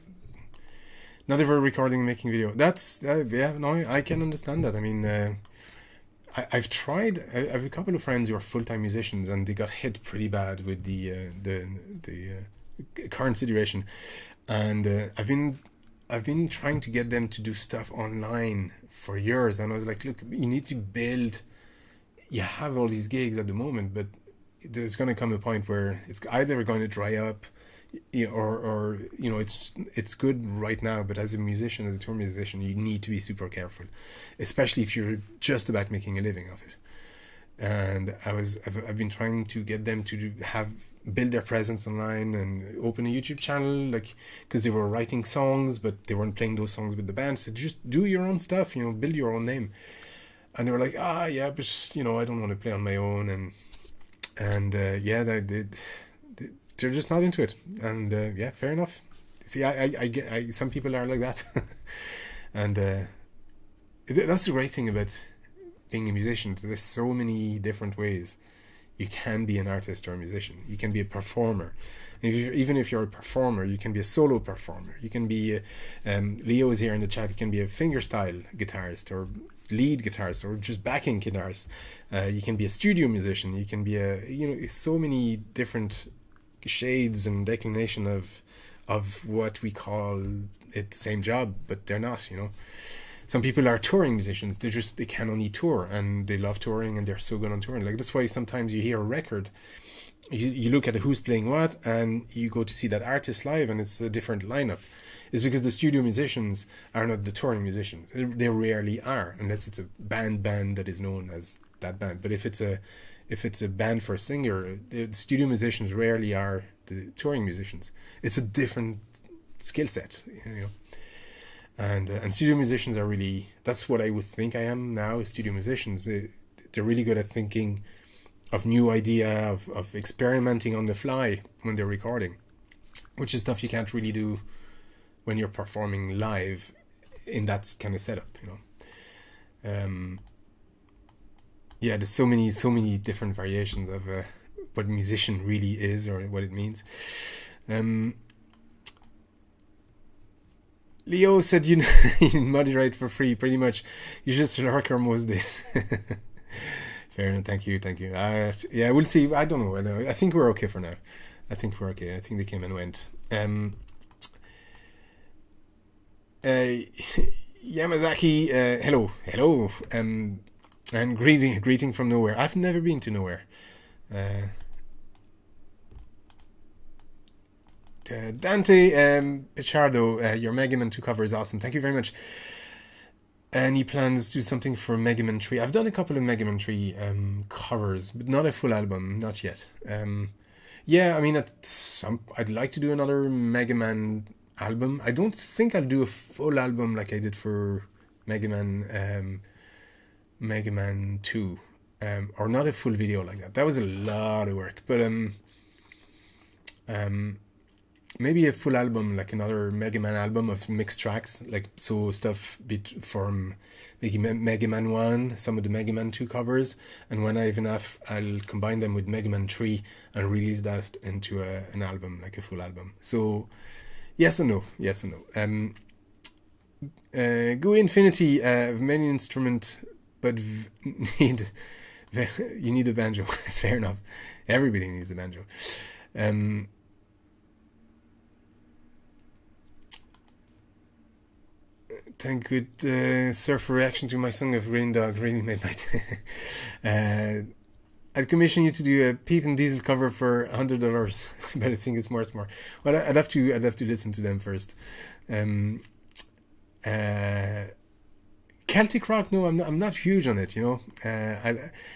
Not ever recording, making video. That's, no, I can understand that. I mean, I've tried, I have a couple of friends who are full-time musicians, and they got hit pretty bad with the current situation. And I've been trying to get them to do stuff online for years, and I was like, look, you need to build. You have all these gigs at the moment, but there's going to come a point where it's either going to dry up, or it's good right now, but as a musician, as a tour musician, you need to be super careful, especially if you're just about making a living of it. And I've been trying to get them to build their presence online and open a YouTube channel, like, because they were writing songs, but they weren't playing those songs with the band. So just do your own stuff, build your own name. And they were like, yeah, but I don't want to play on my own, and they're just not into it. And yeah, fair enough. See, I get some people are like that, and that's the great thing about being a musician. There's so many different ways you can be an artist or a musician. You can be a performer. Even if you're a performer, you can be a solo performer. You can be Leo is here in the chat. You can be a fingerstyle guitarist or lead guitarist or just backing guitarist. You can be a studio musician. You can be so many different shades and declination of what we call it the same job, but they're not. Some people are touring musicians. They can only tour, and they love touring, and they're so good on touring. Like, that's why sometimes you hear a record, you look at who's playing what, and you go to see that artist live, and it's a different lineup. It's because the studio musicians are not the touring musicians. They rarely are, unless it's a band that is known as that band. But if it's a band for a singer, the studio musicians rarely are the touring musicians. It's a different skill set, And studio musicians are really, that's what I would think I am now, studio musicians. They're really good at thinking of new idea, of experimenting on the fly when they're recording, which is stuff you can't really do when you're performing live in that kind of setup, there's so many different variations of what musician really is or what it means. Leo said you moderate for free, pretty much. You just lurker most days. Fair enough. Thank you. Thank you. Yeah, we'll see. I don't know. I think we're okay for now. I think we're okay. I think they came and went. Uh, Yamazaki, hello, and greeting from nowhere. I've never been to nowhere. Dante Pichardo, your Mega Man 2 cover is awesome. Thank you very much. Any plans to do something for Mega Man 3? I've done a couple of Mega Man 3 covers, but not a full album, not yet. Yeah, I mean, I'd like to do another Mega Man album. I don't think I'll do a full album like I did for Mega Man 2, or not a full video like that. That was a lot of work, but maybe a full album, like another Mega Man album of mixed tracks, like so stuff from Mega Man 1, some of the Mega Man 2 covers, and when I have enough, I'll combine them with Mega Man 3 and release that into an album, like a full album. So yes and no. Go Infinity, many instrument, but you need a banjo. Fair enough. Everybody needs a banjo. Thank good sir for reaction to my song of Rain Dog. Really made my day. I'd commission you to do a Pete and Diesel cover for $100, but I think it's more. Well, I'd have to listen to them first. Celtic rock, no, I'm not huge on it. You know,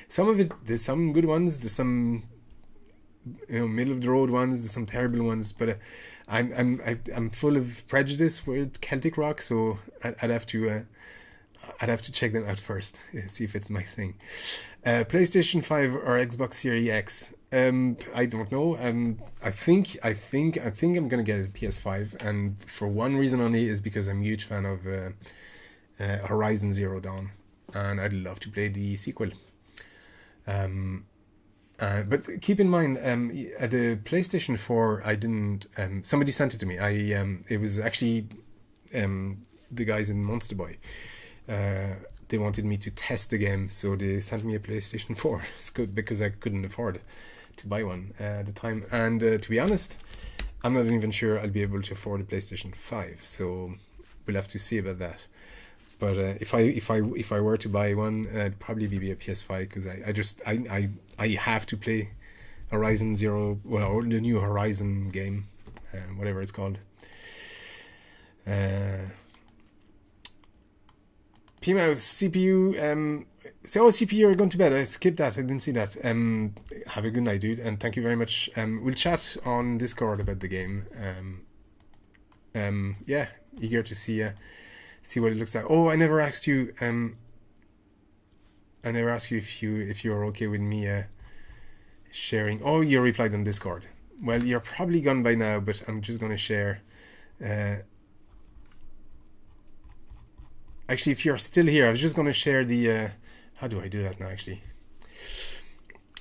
some of it, there's some good ones, there's some middle of the road ones, there's some terrible ones, but I'm full of prejudice with Celtic rock, so I'd have to check them out first, see if it's my thing. PlayStation 5 or Xbox Series X? I don't know. I think I'm gonna get a PS5, and for one reason only, is because I'm a huge fan of Horizon Zero Dawn, and I'd love to play the sequel. But keep in mind, at the PlayStation 4, I didn't. Somebody sent it to me. It was actually the guys in Monster Boy. They wanted me to test the game, so they sent me a PlayStation 4. It's good because I couldn't afford to buy one at the time. And to be honest, I'm not even sure I'll be able to afford a PlayStation 5. So we'll have to see about that. But if I were to buy one, it'd probably be a PS5, because I have to play Horizon Zero, or the new Horizon game, whatever it's called. PMouse CPU. CPU, you're going to bed. I skipped that. I didn't see that. Have a good night, dude, and thank you very much. We'll chat on Discord about the game. Yeah, eager to see what it looks like. Oh, I never asked you. I never asked you if you're okay with me sharing. Oh, you replied on Discord. Well, you're probably gone by now, but I'm just going to share. Actually, if you're still here, I was just going to share the. How do I do that now? Actually,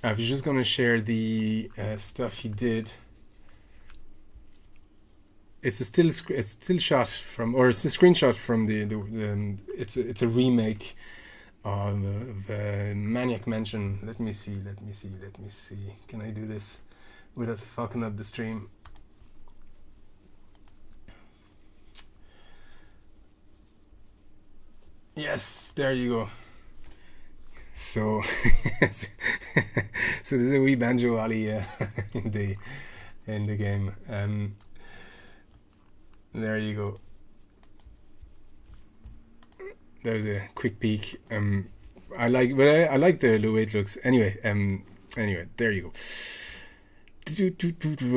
I was just going to share the stuff he did. It's a still shot from, or it's a screenshot from the it's a remake of Maniac Mansion. Let me see. Can I do this without fucking up the stream? Yes, there you go. So, so there's a wee banjo alley in the game. There you go. That was a quick peek. I like the way it looks. Anyway, there you go.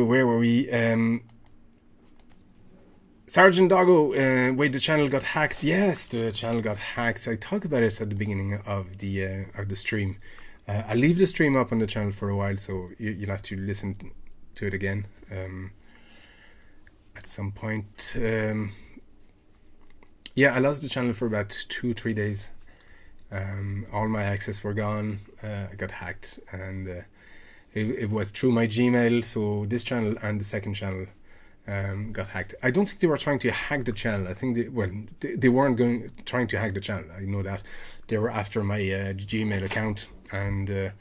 Where were we? Sergeant Doggo, wait, the channel got hacked. Yes, the channel got hacked. I talked about it at the beginning of the stream. I'll leave the stream up on the channel for a while, so you'll have to listen to it again at some point. Yeah, I lost the channel for about 2-3 days. All my access were gone. I got hacked, and it was through my Gmail. So this channel and the second channel got hacked. I don't think they were trying to hack the channel. I think they weren't trying to hack the channel. I know that. they were after my Gmail account, and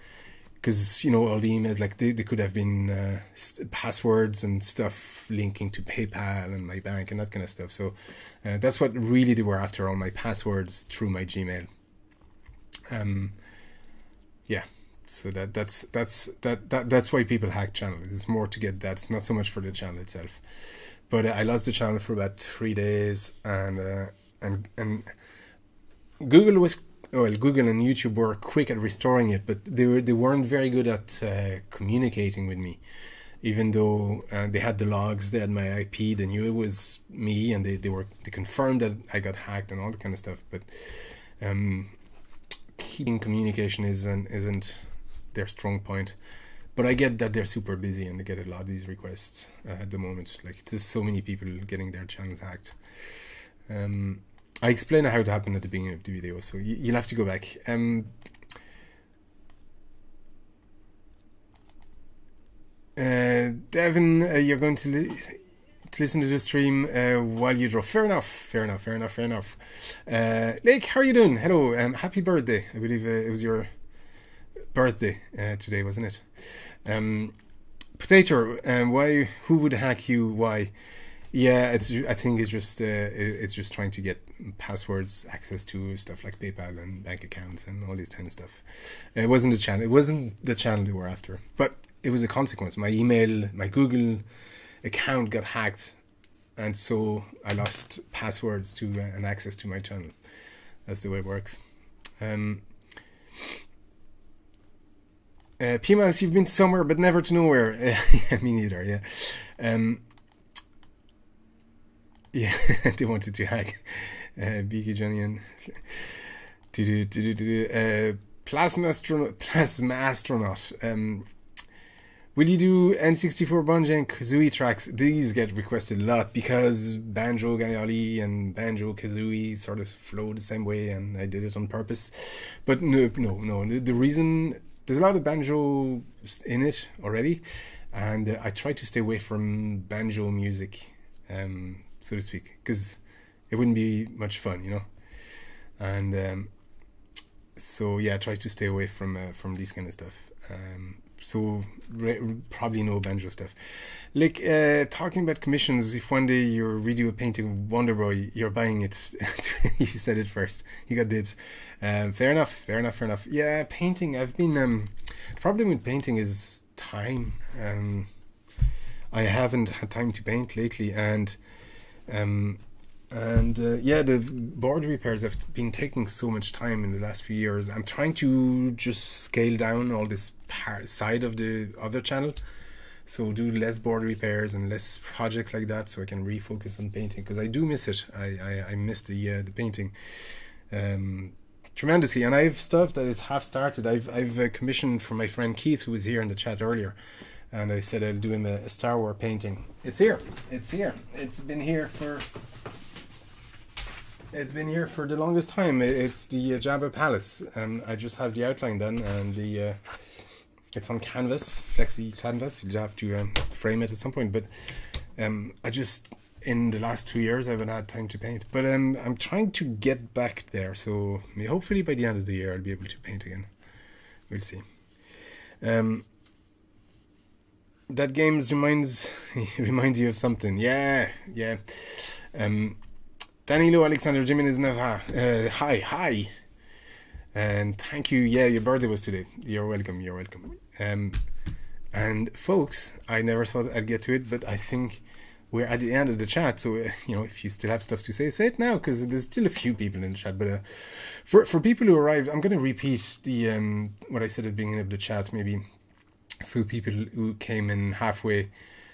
because all the emails, like they could have been passwords and stuff linking to PayPal and my bank and that kind of stuff. So that's what really they were after, all my passwords through my Gmail. Yeah. So that's why people hack channels. It's more to get that. It's not so much for the channel itself. But I lost the channel for about 3 days, and Google and YouTube were quick at restoring it, but they weren't very good at communicating with me. Even though they had the logs, they had my IP, they knew it was me, and they confirmed that I got hacked and all that kind of stuff. But keeping communication isn't their strong point. But I get that they're super busy and they get a lot of these requests at the moment. Like, there's so many people getting their channels hacked. I explained how it happened at the beginning of the video, so you'll have to go back. Devin, you're going to listen to the stream while you draw. Fair enough. Lake, how are you doing? Hello, happy birthday. I believe it was your birthday today, wasn't it? Potato, why? Who would hack you? Why? Yeah, I think it's just trying to get passwords, access to stuff like PayPal and bank accounts and all this kind of stuff. It wasn't the channel. It wasn't the channel they were after, but it was a consequence. My email, my Google account got hacked, and so I lost passwords to and access to my channel. That's the way it works. P-Mouse, you've been somewhere but never to nowhere. Yeah, me neither. Yeah. Yeah, they wanted to hack Beaky Johnny and Plasma Astronaut. Will you do N64 Banjo and Kazooie tracks? These get requested a lot because Banjo Kazooie and Banjo Kazooie sort of flow the same way, and I did it on purpose. But no. The reason, there's a lot of banjo in it already, and I try to stay away from banjo music, so to speak, because it wouldn't be much fun, And so yeah, I try to stay away from this kind of stuff. So probably no banjo stuff. Like talking about commissions, if one day you redo a painting of Wonder Boy, you're buying it. You said it first. You got dibs. Fair enough. Yeah, painting. I've been. The problem with painting is time. I haven't had time to paint lately, and the board repairs have been taking so much time in the last few years. I'm trying to just scale down all this side of the other channel, so do less board repairs and less projects like that, so I can refocus on painting, because I do miss it. I miss the painting tremendously, and I have stuff that is half started. I've commissioned from my friend Keith, who was here in the chat earlier, and I said I'll do him a Star Wars painting. It's here. It's been here for the longest time. It's the Jabba Palace. I just have the outline done, and it's on canvas, flexi canvas. You have to frame it at some point. But I just, in the last 2 years, I haven't had time to paint. But I'm trying to get back there. So hopefully by the end of the year, I'll be able to paint again. We'll see. That game reminds you of something. Yeah. Danilo Alexander Jimenez Nava. Hi. And thank you. Yeah, your birthday was today. You're welcome. And folks, I never thought I'd get to it, but I think we're at the end of the chat. So, if you still have stuff to say it now, because there's still a few people in the chat. But for people who arrived, I'm going to repeat the what I said at the beginning of the chat, maybe for people who came in halfway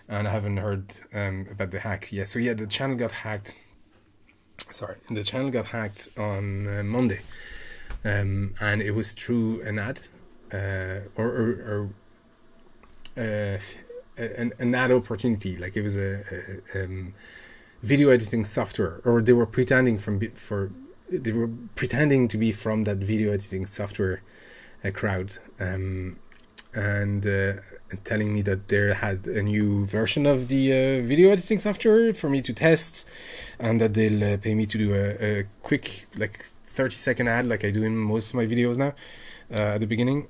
and I haven't heard about the hack. Yeah, so the channel got hacked. The channel got hacked on Monday, and it was through an ad, or an ad opportunity. Like, it was a video editing software, or they were pretending to be from that video editing software crowd, and telling me that they had a new version of the video editing software for me to test, and that they'll pay me to do a quick, like 30-second ad like I do in most of my videos now at the beginning.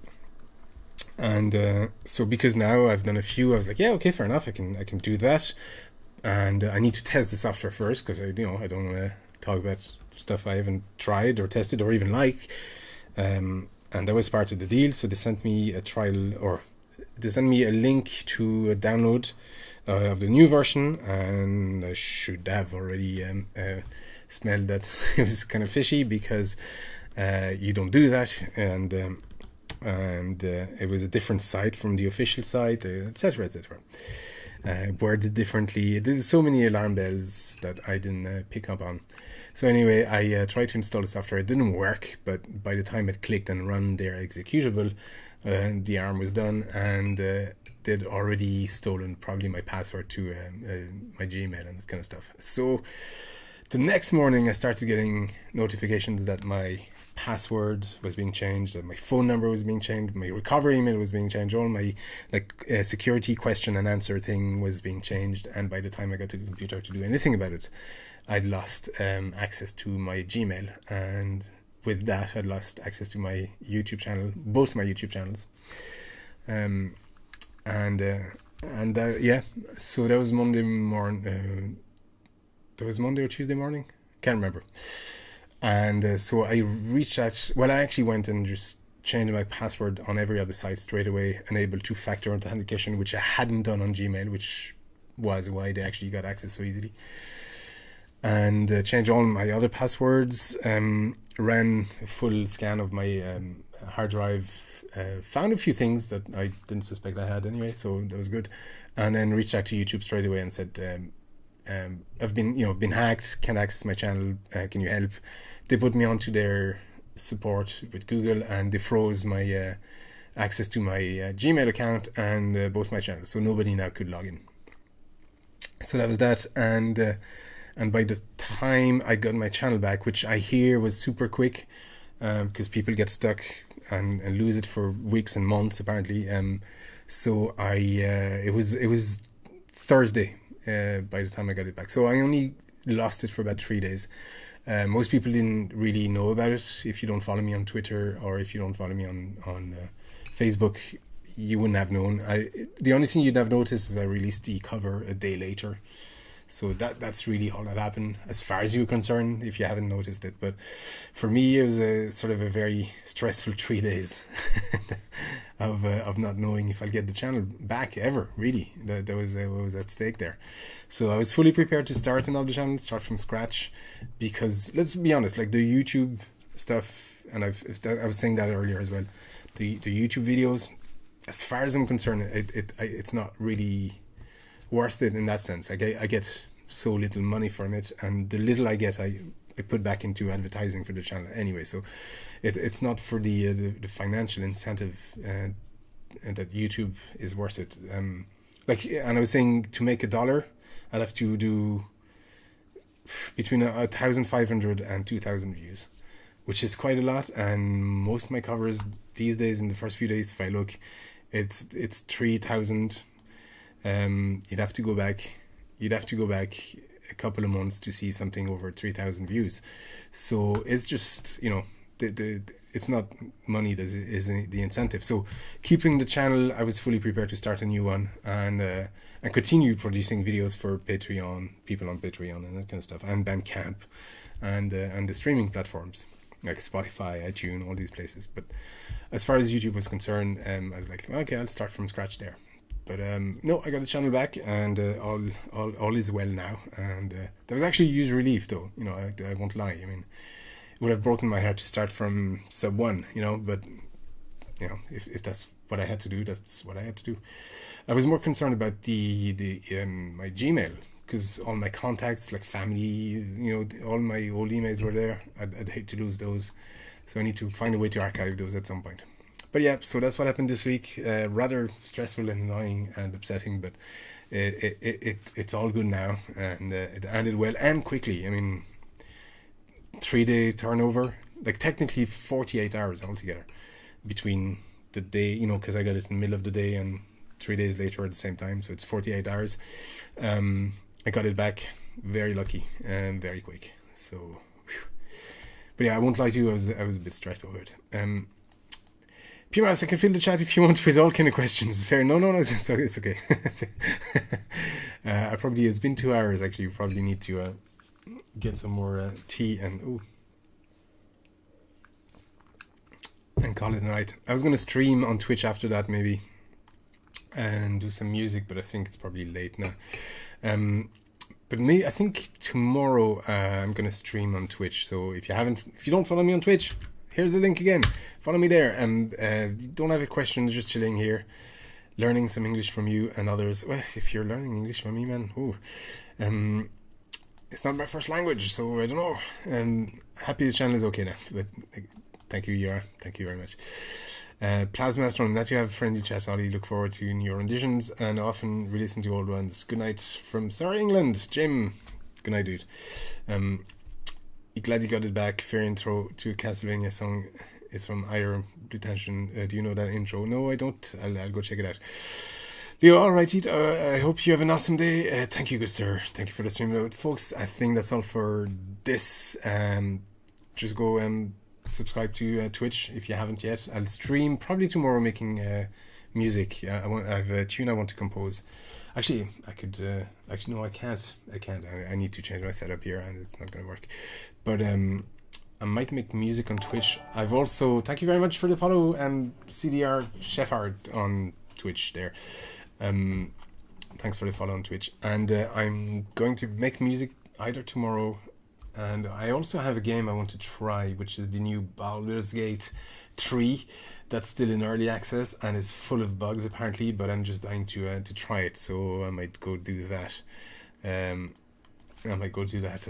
And so because now I've done a few, I was like, yeah, okay, fair enough, I can do that. And I need to test the software first, because I don't want to talk about stuff I haven't tried or tested or even like. And that was part of the deal. So they sent me a trial, or they sent me a link to a download of the new version, and I should have already smelled that it was kind of fishy, because you don't do that, and it was a different site from the official site, etc., etc. Worded differently. There's so many alarm bells that I didn't pick up on. So anyway, I tried to install the software. It didn't work, but by the time it clicked and run their executable, the alarm was done, and they'd already stolen probably my password to my Gmail and that kind of stuff. So the next morning I started getting notifications that my password was being changed, that my phone number was being changed, my recovery email was being changed, all my security question and answer thing was being changed. And by the time I got to the computer to do anything about it, I'd lost access to my Gmail, and with that I'd lost access to my YouTube channel, both my YouTube channels. Yeah, so that was Monday morning. That was Monday or Tuesday morning, can't remember. And so I reached out. Well, I actually went and just changed my password on every other site straight away, enabled two-factor authentication, which I hadn't done on Gmail, which was why they actually got access so easily. And changed all my other passwords, ran a full scan of my hard drive, found a few things that I didn't suspect I had anyway, so that was good. And then reached out to YouTube straight away and said, I've been hacked, can't access my channel, can you help? They put me onto their support with Google, and they froze my access to my Gmail account and both my channels, so nobody now could log in. So that was that, and by the time I got my channel back, which I hear was super quick, because people get stuck and lose it for weeks and months apparently. So it was Thursday by the time I got it back. So I only lost it for about 3 days. Most people didn't really know about it. If you don't follow me on Twitter, or if you don't follow me on Facebook, you wouldn't have known. The only thing you'd have noticed is I released the cover a day later. So that's really all that happened, as far as you're concerned, if you haven't noticed it. But for me, it was a sort of a very stressful 3 days of not knowing if I'll get the channel back ever, really. That was what was at stake there. So I was fully prepared to start another channel, start from scratch, because let's be honest, like the YouTube stuff, and I was saying that earlier as well, the YouTube videos, as far as I'm concerned, it's not really worth it in that sense. I get so little money from it, and the little I get I put back into advertising for the channel anyway, so it's not for the financial incentive that YouTube is worth it. And I was saying, to make $1 I'd have to do between 1,500 and 2,000 views, which is quite a lot. And most of my covers these days, in the first few days, if I look, it's 3,000. You'd have to go back a couple of months to see something over 3,000 views. So it's just, it's not money that is the incentive. So keeping the channel, I was fully prepared to start a new one, and continue producing videos for Patreon, people on Patreon and that kind of stuff, and Bandcamp, and the streaming platforms like Spotify, iTunes, all these places. But as far as YouTube was concerned, I was like, okay, I'll start from scratch there. But no, I got the channel back, and all is well now. And there was actually a huge relief, though. I won't lie. I mean, it would have broken my heart to start from sub 1, but if that's what I had to do, that's what I had to do. I was more concerned about my Gmail, because all my contacts, like family, all my old emails were there. I'd hate to lose those, so I need to find a way to archive those at some point. But yeah, so that's what happened this week. Rather stressful and annoying and upsetting, but it's all good now, and it ended well and quickly. I mean, 3-day turnover, like technically 48 hours altogether between the day, because I got it in the middle of the day and 3 days later at the same time, so it's 48 hours. I got it back very lucky and very quick. So, whew. But yeah, I won't lie to you, I was a bit stressed over it. PMS, I can fill the chat if you want with all kind of questions. Fair? No, it's okay. I probably, it's been 2 hours actually. You probably need to get some more tea and call it a night. I was going to stream on Twitch after that maybe and do some music, but I think it's probably late now. But I think tomorrow I'm going to stream on Twitch. So if you don't follow me on Twitch, here's the link again. Follow me there. And don't have any questions, just chilling here, learning some English from you and others. Well, if you're learning English from me, man, it's not my first language, so I don't know. Happy the channel is okay now. But thank you, Yara. Thank you very much. Plasma Astronaut, that you have friendly chat, Ollie. Look forward to your renditions and often re-listen to old ones. Good night from Surrey, England. Jim. Good night, dude. Glad you got it back. Fair intro to a Castlevania song. It's from Ire Blue Tension. Do you know that intro? No, I don't. I'll go check it out. Leo, alright, I hope you have an awesome day. Thank you, good sir. Thank you for the stream. Folks, I think that's all for this. Just go subscribe to Twitch if you haven't yet. I'll stream probably tomorrow making music. I have a tune I want to compose. Actually, I could. Actually, no, I can't. I need to change my setup here, and it's not going to work. But I might make music on Twitch. I've also thank you very much for the follow, CDR Sheffard on Twitch there. Thanks for the follow on Twitch, and I'm going to make music either tomorrow. And I also have a game I want to try, which is the new Baldur's Gate 3 that's still in early access and is full of bugs apparently, but I'm just dying to try it, so I might go do that. At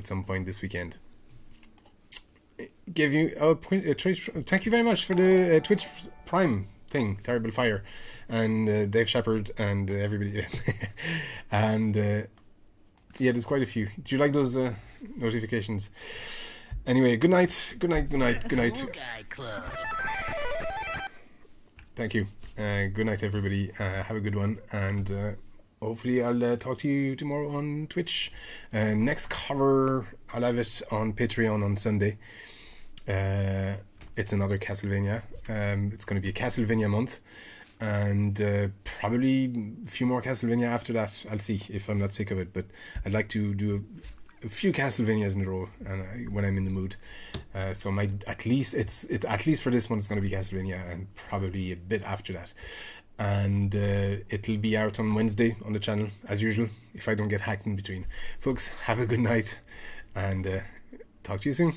some point this weekend. Thank you very much for the Twitch Prime thing, Terrible Fire, and Dave Shepard and everybody. And yeah, there's quite a few. Do you like those notifications? Anyway, good night. Thank you. Good night, everybody. Have a good one, and hopefully I'll talk to you tomorrow on Twitch. Next cover, I'll have it on Patreon on Sunday. It's another Castlevania. It's going to be a Castlevania month, and probably a few more Castlevania after that. I'll see if I'm not sick of it, but I'd like to do a few Castlevanias in a row, and when I'm in the mood. So at least for this one, it's going to be Castlevania, and probably a bit after that. And it'll be out on Wednesday on the channel as usual, if I don't get hacked in between. Folks, have a good night, and talk to you soon.